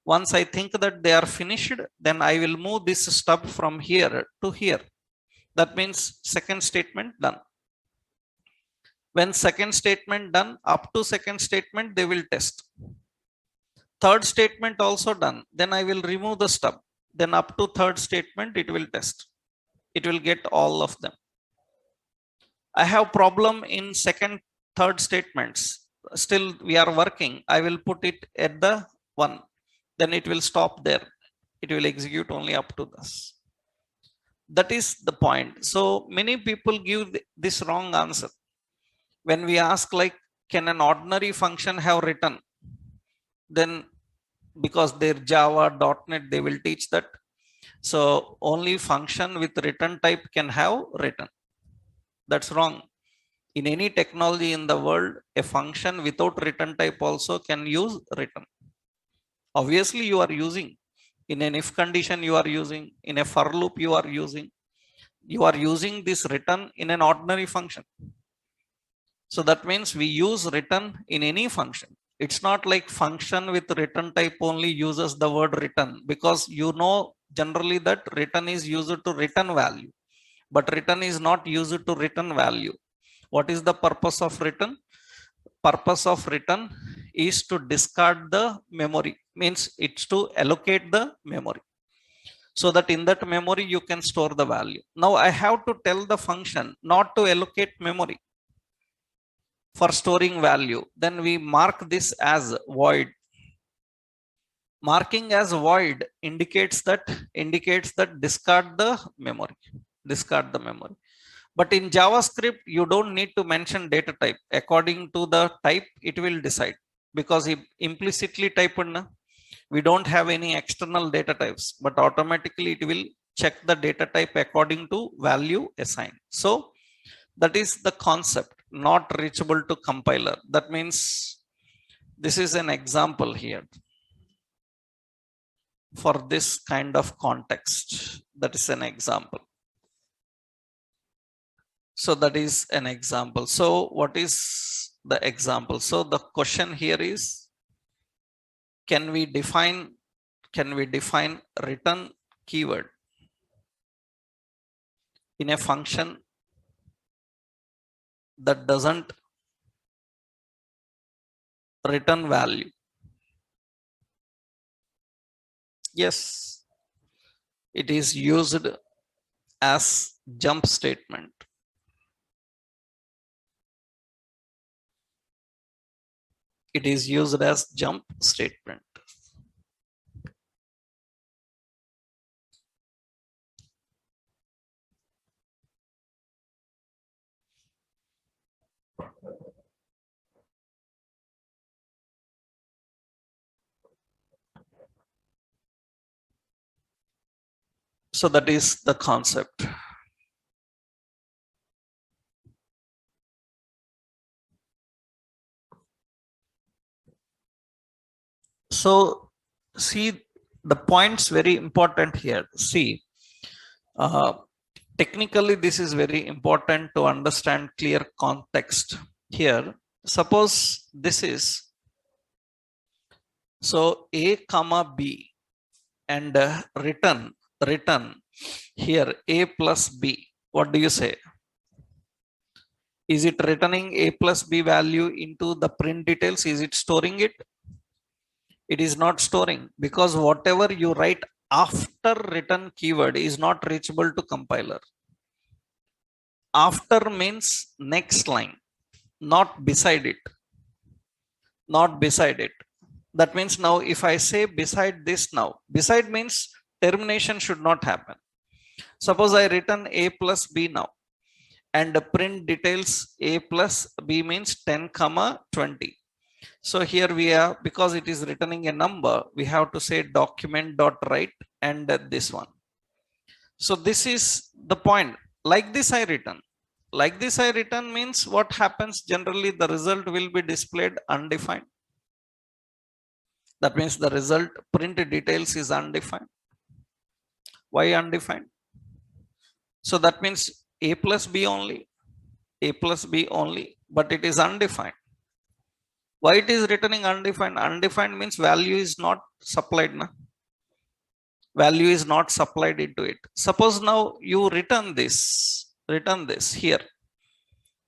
Once I think that they are finished, then I will move this stub from here to here. That means second statement done. When second statement done, up to second statement, they will test. Third statement also done. Then I will remove the stub. Then up to third statement, it will test. It will get all of them. I have problem in second, third statements. Still we are working. I will put it at the 1. Then it will stop there. It will execute only up to this. That is the point. So many people give this wrong answer. When we ask like, can an ordinary function have written? Then because their Java, .NET, they will teach that. So only function with return type can have written. That's wrong. In any technology in the world, a function without return type also can use return. Obviously, you are using. In an if condition, you are using. In a for loop, you are using. You are using this return in an ordinary function. So that means we use return in any function. It's not like function with return type only uses the word return, because you know generally that return is used to return value, but return is not used to return value. What is the purpose of return? Purpose of return is to discard the memory, means it's to allocate the memory, so that in that memory you can store the value. Now I have to tell the function not to allocate memory for storing value. Then we mark this as void. Marking as void indicates that discard the memory. Discard the memory. But in JavaScript, you don't need to mention data type. According to the type, it will decide, because it implicitly typed, we don't have any external data types, but automatically it will check the data type according to value assigned. So that is the concept, not reachable to compiler. That means this is an example here for this kind of context. That is an example. So that is an example. So what is the example? So the question here is, can we define return keyword in a function that doesn't return value? Yes, it is used as jump statement. It is used as jump statement. So that is the concept. So see, the points very important here. See, technically this is very important to understand clear context here. Suppose this is, so A comma B, and return here A plus B. What do you say? Is it returning A plus B value into the print details? Is it storing it? It is not storing, because whatever you write after return keyword is not reachable to compiler. After means next line, not beside it. Not beside it. That means now if I say beside this now, beside means termination should not happen. Suppose I written A plus B now and the print details A plus B means 10 comma 20. So here we are, because it is returning a number, we have to say document dot write and this one. So this is the point. Like this I written. Like this I written means what happens generally, the result will be displayed undefined. That means the result print details is undefined. Why undefined? So that means A plus B only. A plus B only, but it is undefined. Why it is returning undefined? Undefined means value is not supplied. Na? Value is not supplied into it. Suppose now you return this here.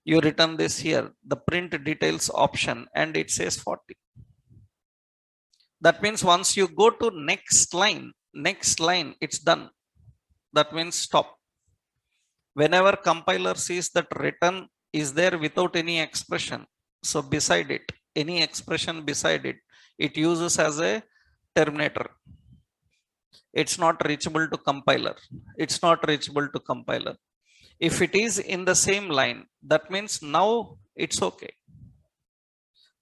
You return this here, the print details option, and it says 40. That means once you go to next line, it's done. That means stop. Whenever compiler sees that return is there without any expression, so beside it, any expression beside it, it uses as a terminator. It's not reachable to compiler. It's not reachable to compiler. If it is in the same line, that means now it's okay.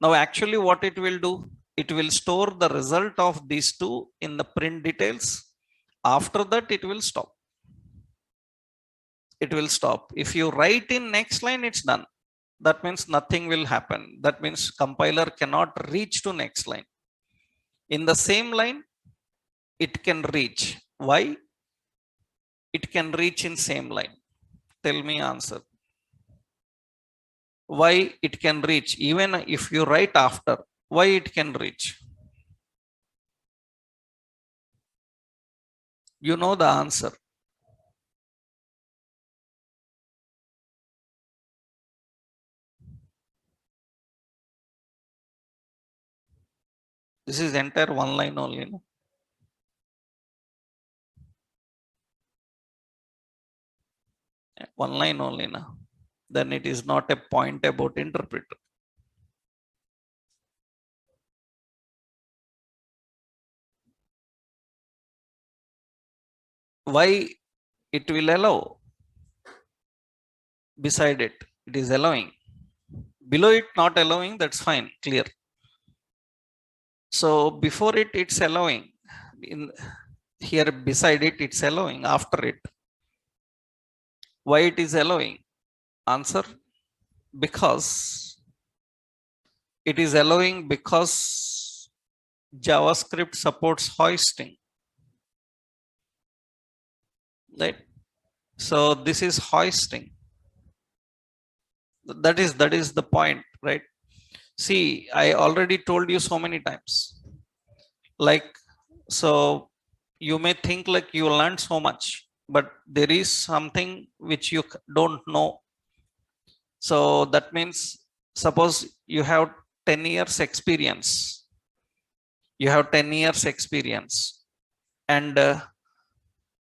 Now actually what it will do, it will store the result of these two in the print details. After that it will stop. It will stop. If you write in next line, it's done. That means nothing will happen. That means compiler cannot reach to next line. In the same line, it can reach. Why? It can reach in same line. Tell me answer. Why it can reach? Even if you write after, why it can reach? You know the answer. This is entire one line only. No? One line only. No? Then it is not a point about interpreter. Why it will allow? Beside it, it is allowing. Below it not allowing, that's fine, clear. So before it, it's allowing. In here beside it, it's allowing. After it, why it is allowing? Answer, because it is allowing because JavaScript supports hoisting. Right? So this is hoisting. That is the point, right? See, I already told you so many times. Like, so you may think like you learned so much, but there is something which you don't know. So that means, suppose you have 10 years experience. You have 10 years experience and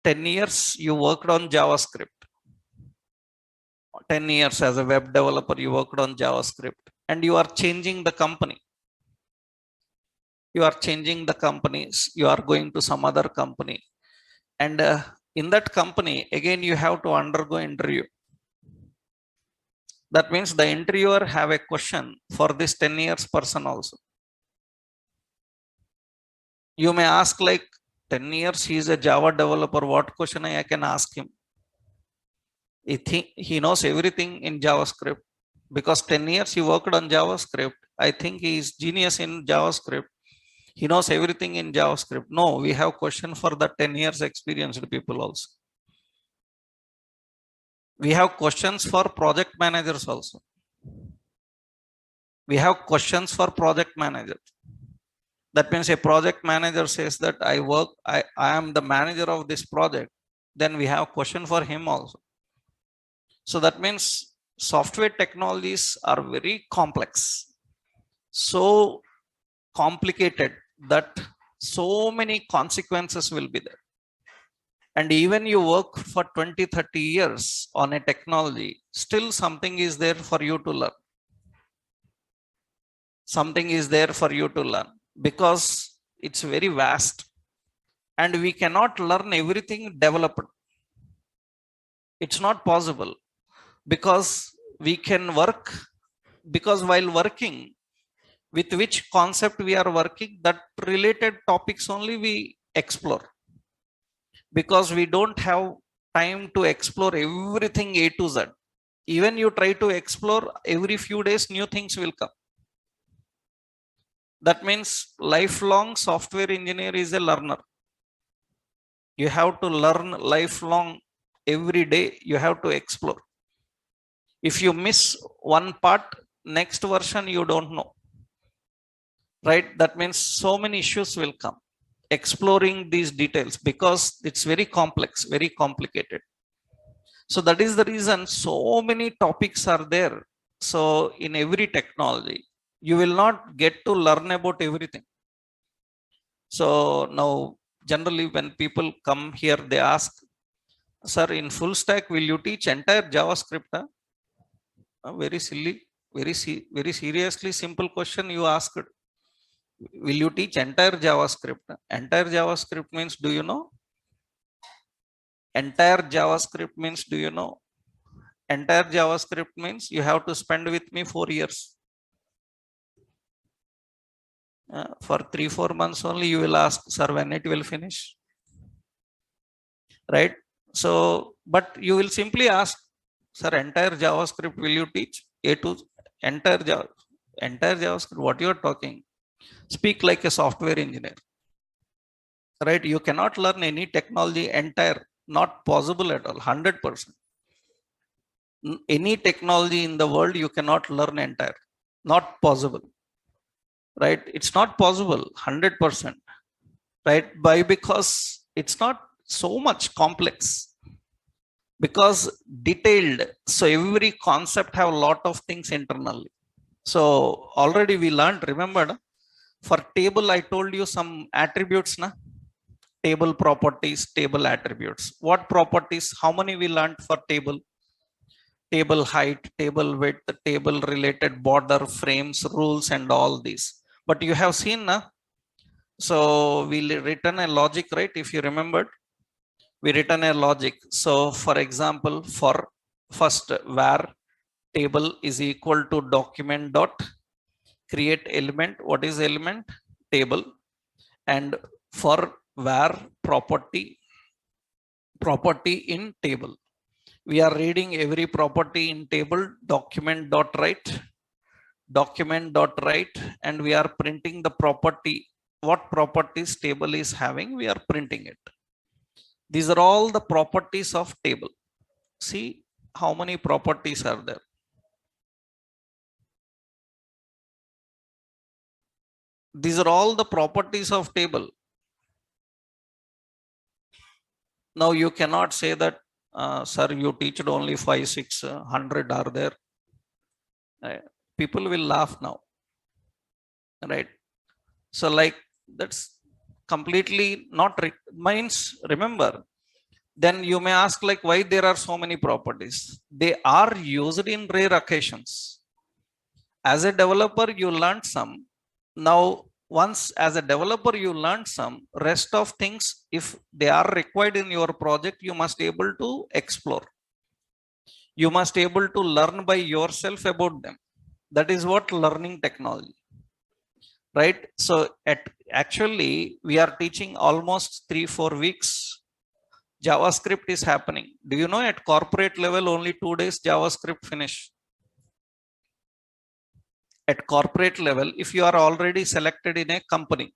10 years you worked on JavaScript. 10 years as a web developer, you worked on JavaScript and you are changing the company. You are changing the companies. You are going to some other company. And in that company, again, you have to undergo interview. That means the interviewer have a question for this 10 years person also. You may ask like 10 years, he is a Java developer. What question I can ask him? He knows everything in JavaScript because 10 years he worked on JavaScript. I think he is genius in JavaScript. He knows everything in JavaScript. No, we have question for the 10 years experienced people also. We have questions for project managers also. We have questions for project managers. That means a project manager says that I am the manager of this project. Then we have question for him also. So that means software technologies are very complex. So complicated that so many consequences will be there. And even you work for 20-30 years on a technology, still something is there for you to learn. Something is there for you to learn because it's very vast and we cannot learn everything developed. It's not possible because we can work, because while working, with which concept we are working, that related topics only we explore, because we don't have time to explore everything A to Z. Even you try to explore, every few days new things will come. That means lifelong software engineer is a learner. You have to learn lifelong. Every day you have to explore. If you miss one part, next version you don't know, right? That means so many issues will come exploring these details because it's very complex, very complicated. So that is the reason so many topics are there. So in every technology, you will not get to learn about everything. So now generally when people come here, they ask, sir, in full stack, will you teach entire JavaScript? Huh? Very silly, very seriously simple question you asked. Will you teach entire JavaScript? Entire JavaScript means, do you know? Entire JavaScript means, do you know? Entire JavaScript means you have to spend with me 4 years. For 3-4 months only you will ask, sir, when it will finish, right? So, but you will simply ask, sir, entire JavaScript will you teach? A to entire JavaScript, what you are talking? Speak like a software engineer, right? You cannot learn any technology entire, not possible at all, 100%. Any technology in the world you cannot learn entire, not possible, right? It's not possible 100%, right? By because it's not so much complex, because detailed. So every concept have a lot of things internally. So already we learned, remember, for table I told you some attributes, na? Table properties, table attributes. What properties? How many we learned for table? Table height, table width, table related border, frames, rules, and all these. But you have seen, na? So we written a logic, right? If you remembered, we written a logic. So for example, for first var table is equal to document dot create element. What is element? Table. And for var property in table, we are reading every property in table, document dot write, and we are printing the property. What properties table is having, we are printing it. These are all the properties of table. See how many properties are there. These are all the properties of table. Now you cannot say that, sir, you teach only 5, 6, 100 are there. People will laugh now, right? So like that's completely not means, remember, then you may ask like why there are so many properties. They are used in rare occasions. As a developer, you learned some. Now, once as a developer, you learned some, rest of things, if they are required in your project, you must be able to explore. You must be able to learn by yourself about them. That is what learning technology, right? So actually, we are teaching almost 3-4 weeks. JavaScript is happening. Do you know at corporate level, only 2 days JavaScript finish? At corporate level, if you are already selected in a company,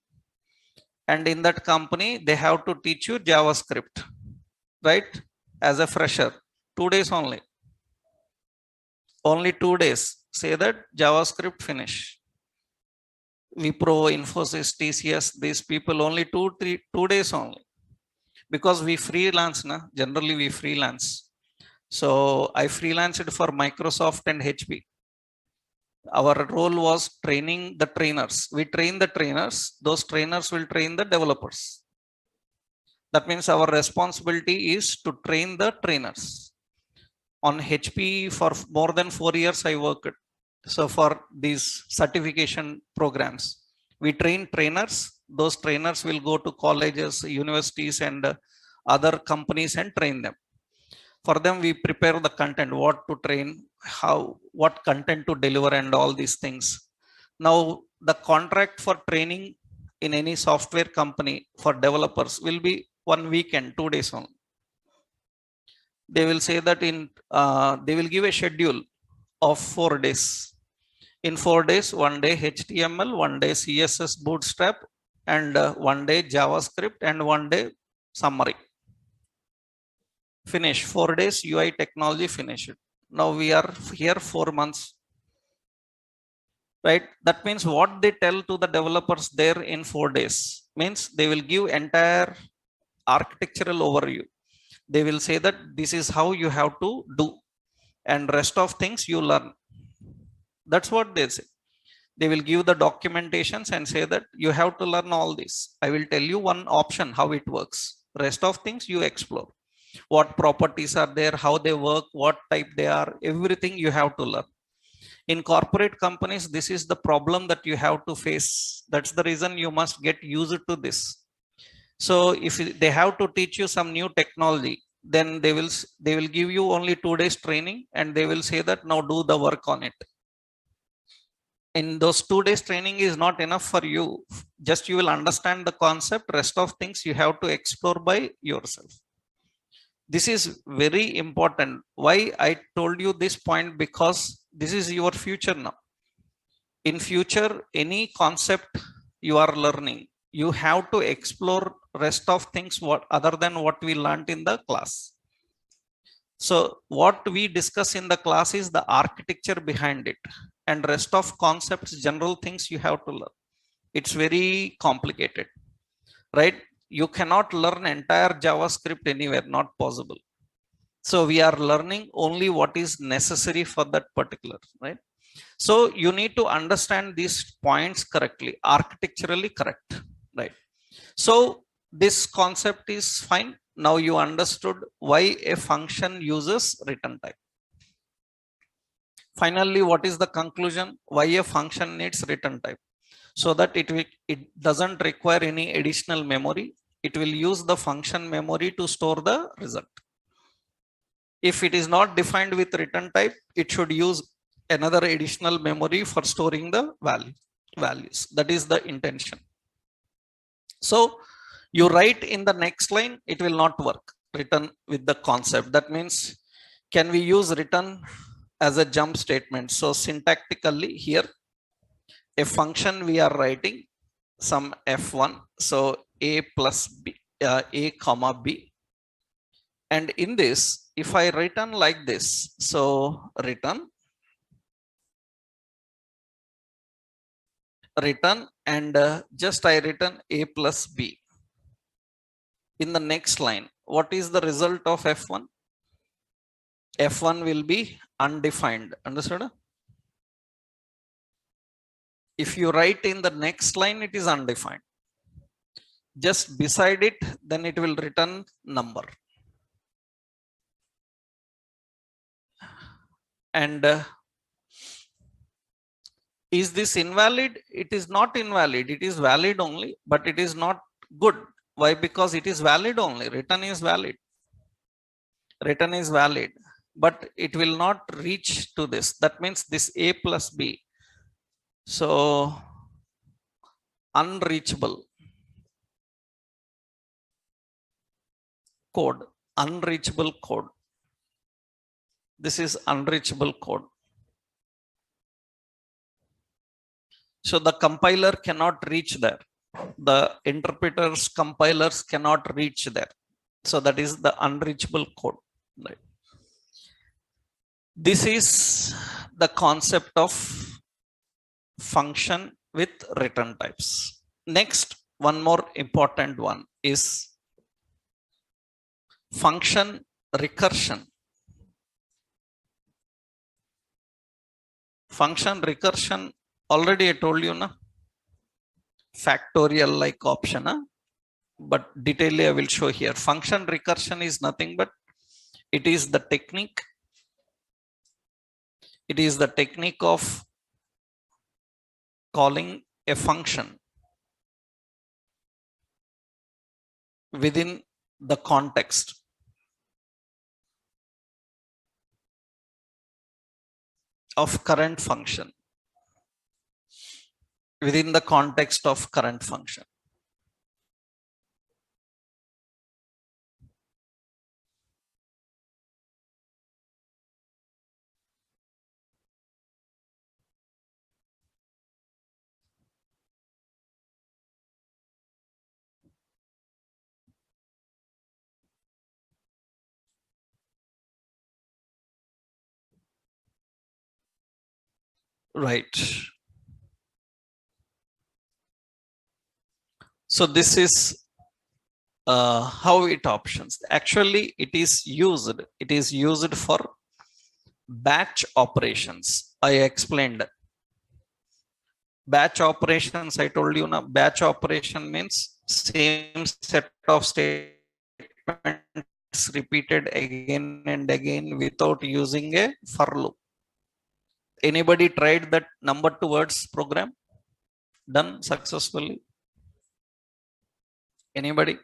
and in that company, they have to teach you JavaScript, right? As a fresher, 2 days only. Only 2 days. Say that JavaScript finish. Wipro, Infosys, TCS, these people only 2 days only. Because we freelance, na? Generally we freelance. So I freelanced for Microsoft and HP. Our role was training the trainers. We train the trainers. Those trainers will train the developers. That means our responsibility is to train the trainers. On HP for more than 4 years I worked. So for these certification programs, we train trainers. Those trainers will go to colleges, universities, and other companies and train them. For them, we prepare the content, what to train, how, what content to deliver, and all these things. Now, the contract for training in any software company for developers will be 1 weekend, 2 days only. They will say that they will give a schedule of 4 days. In 4 days, 1 day HTML, 1 day CSS Bootstrap, and 1 day JavaScript, and 1 day summary. Finish. 4 days UI technology, finish it. Now we are here 4 months, right? That means what they tell to the developers there in 4 days means they will give entire architectural overview. They will say that this is how you have to do, and rest of things you learn. That's what they say. They will give the documentations and say that you have to learn all this. I will tell you one option how it works. Rest of things you explore. What properties are there, how they work, what type they are, everything you have to learn. In corporate companies, this is the problem that you have to face. That's the reason you must get used to this. So if they have to teach you some new technology, then they will give you only 2 days training, and they will say that now do the work on it. In those 2 days training is not enough for you. Just you will understand the concept. Rest of things you have to explore by yourself. This is very important. Why I told you this point? Because this is your future now. In future, any concept you are learning, you have to explore rest of things what other than what we learned in the class. So what we discuss in the class is the architecture behind it, and rest of concepts, general things you have to learn. It's very complicated, right? You cannot learn entire JavaScript anywhere, not possible. So we are learning only what is necessary for that particular, right? So you need to understand these points correctly, architecturally correct, right? So this concept is fine. Now you understood why a function uses return type. Finally, what is the conclusion? Why a function needs return type? So that it doesn't require any additional memory. It will use the function memory to store the result. If it is not defined with return type, it should use another additional memory for storing the values. That is the intention. So you write in the next line, it will not work. Return with the concept. That means, can we use return as a jump statement? So syntactically here, a function we are writing some f1. So a plus b, a comma b. And in this, if I return like this, so return, and just I return a plus b. In the next line, what is the result of f1? F1 will be undefined. Understood? If you write in the next line, it is undefined. Just beside it, then it will return number. And is this invalid? It is not invalid. It is valid only, but it is not good. Why? Because it is valid only. Return is valid. Return is valid, but it will not reach to this. That means this a plus b. So unreachable code, unreachable code. This is unreachable code. So the compiler cannot reach there. The interpreters, compilers cannot reach there. So that is the unreachable code. Right. This is the concept of function with return types. Next, one more important one is function recursion. Function recursion, already I told you, na? Factorial like option, but detailedly I will show here. Function recursion is nothing but it is the technique It is the technique of calling a function within the context of current function, within the context of current function. Right. So this is how it options. Actually, it is used for batch operations. I explained batch operations. I told you now, batch operation means same set of statements repeated again and again without using a for loop. Anybody tried that number two words program? Done successfully? Anybody?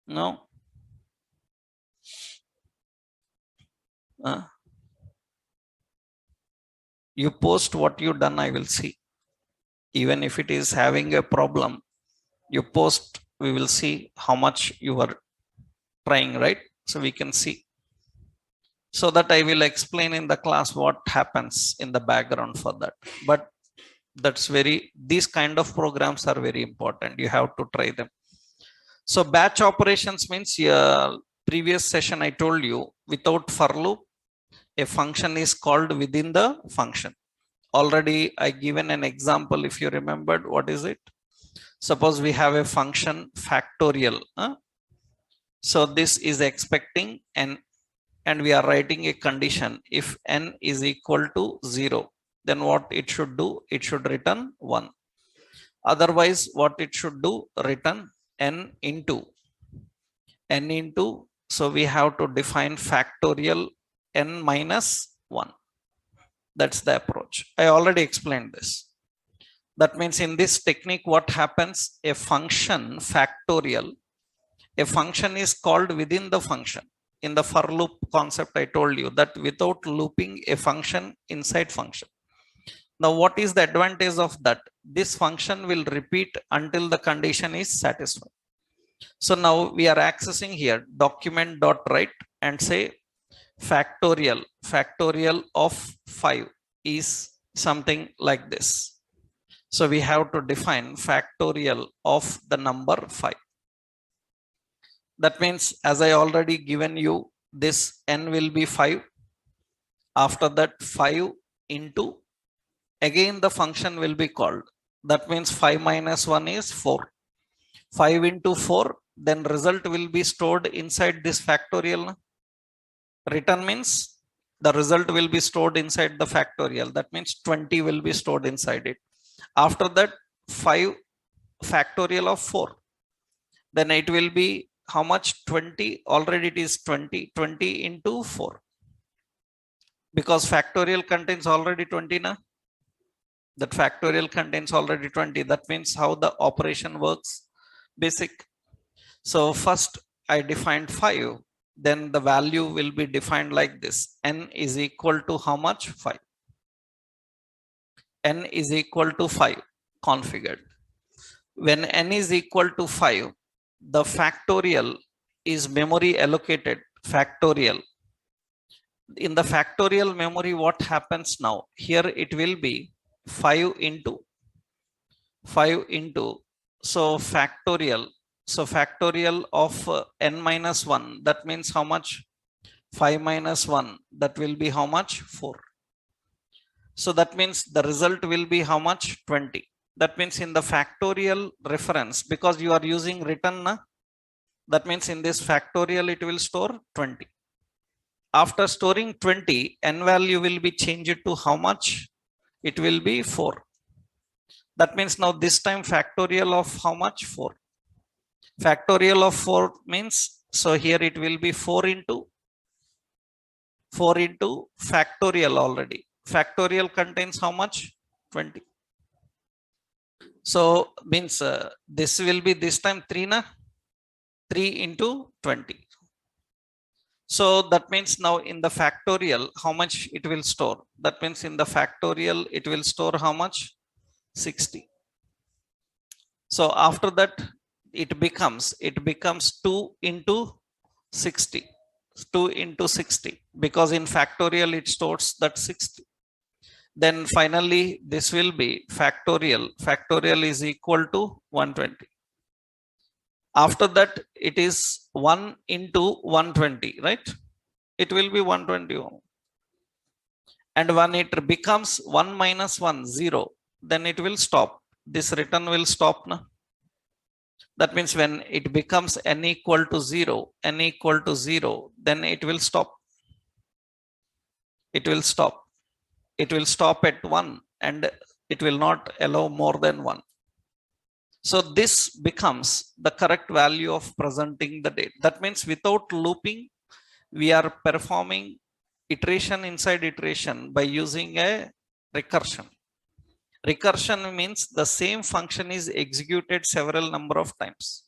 No? You post what you done, I will see. Even if it is having a problem, you post, we will see how much you are trying, right? So we can see. So that I will explain in the class what happens in the background for that. But that's these kind of programs are very important. You have to try them. So batch operations means previous session I told you, without for loop, a function is called within the function. Already I given an example. If you remembered, what is it? Suppose we have a function factorial. So this is expecting n, and we are writing a condition. If n is equal to 0, then what it should do? It should return 1. Otherwise, what it should do? Return n into. So we have to define factorial n minus 1. That's the approach. I already explained this. That means in this technique, what happens? A function factorial, a function is called within the function. In the for loop concept, I told you that without looping a function inside function. Now, what is the advantage of that? This function will repeat until the condition is satisfied. So now we are accessing here document.write and say factorial of 5 is something like this. So we have to define factorial of the number 5. That means, as I already given you, this n will be 5. After that, 5 into, again the function will be called. That means 5 minus 1 is 4. 5 into 4, then result will be stored inside this factorial. Return means the result will be stored inside the factorial. That means 20 will be stored inside it. After that, 5 factorial of 4. Then it will be how much? 20. Already it is 20. 20 into 4. Because factorial contains already 20 na? That factorial contains already 20. That means how the operation works. Basic. So first I defined 5. Then the value will be defined like this. N is equal to how much? 5. N is equal to 5 configured. When n is equal to 5, the factorial is memory allocated. Factorial. In the factorial memory, what happens now? Here it will be 5 into. So factorial. So factorial of n minus 1. That means how much? 5 minus 1. That will be how much? 4. So that means the result will be how much? 20. That means in the factorial reference, because you are using return, that means in this factorial it will store 20. After storing 20, n value will be changed to how much? It will be 4. That means now this time factorial of how much? 4. Factorial of 4 means, so here it will be 4 into 4 into factorial already. Factorial contains how much? 20. So means this will be this time 3 na? 3 into 20. So that means now in the factorial, how much it will store? That means in the factorial, it will store how much? 60. So after that, it becomes 2 into 60. 2 into 60, because in factorial it stores that 60. Then finally, this will be factorial. Factorial is equal to 120. After that, it is 1 into 120, right? It will be 121. And when it becomes 1 minus 1, 0, then it will stop. This return will stop now. That means when it becomes n equal to 0, then it will stop. It will stop. It will stop at 1 and it will not allow more than 1. So this becomes the correct value of presenting the date. That means without looping, we are performing iteration inside iteration by using a recursion. Recursion means the same function is executed several number of times.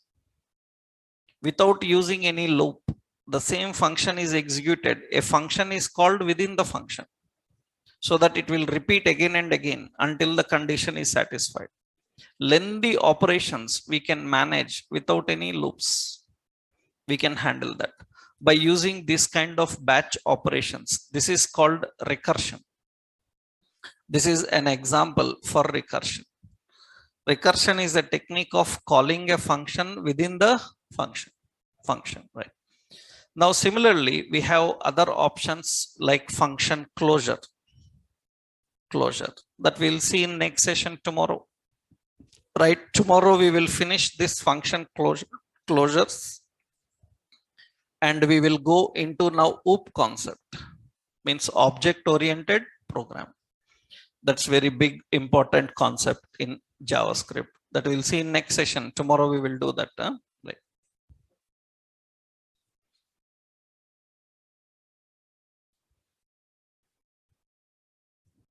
Without using any loop, the same function is executed. A function is called within the function, so that it will repeat again and again until the condition is satisfied. Lengthy operations we can manage without any loops. We can handle that by using this kind of batch operations. This is called recursion. This is an example for recursion. Recursion is a technique of calling a function within the function, right? Now, similarly, we have other options like function closure that we'll see in next session tomorrow. Right, tomorrow we will finish this function closures, and we will go into now OOP concept, means object oriented program. That's very big important concept in JavaScript that we'll see in next session. Tomorrow we will do that.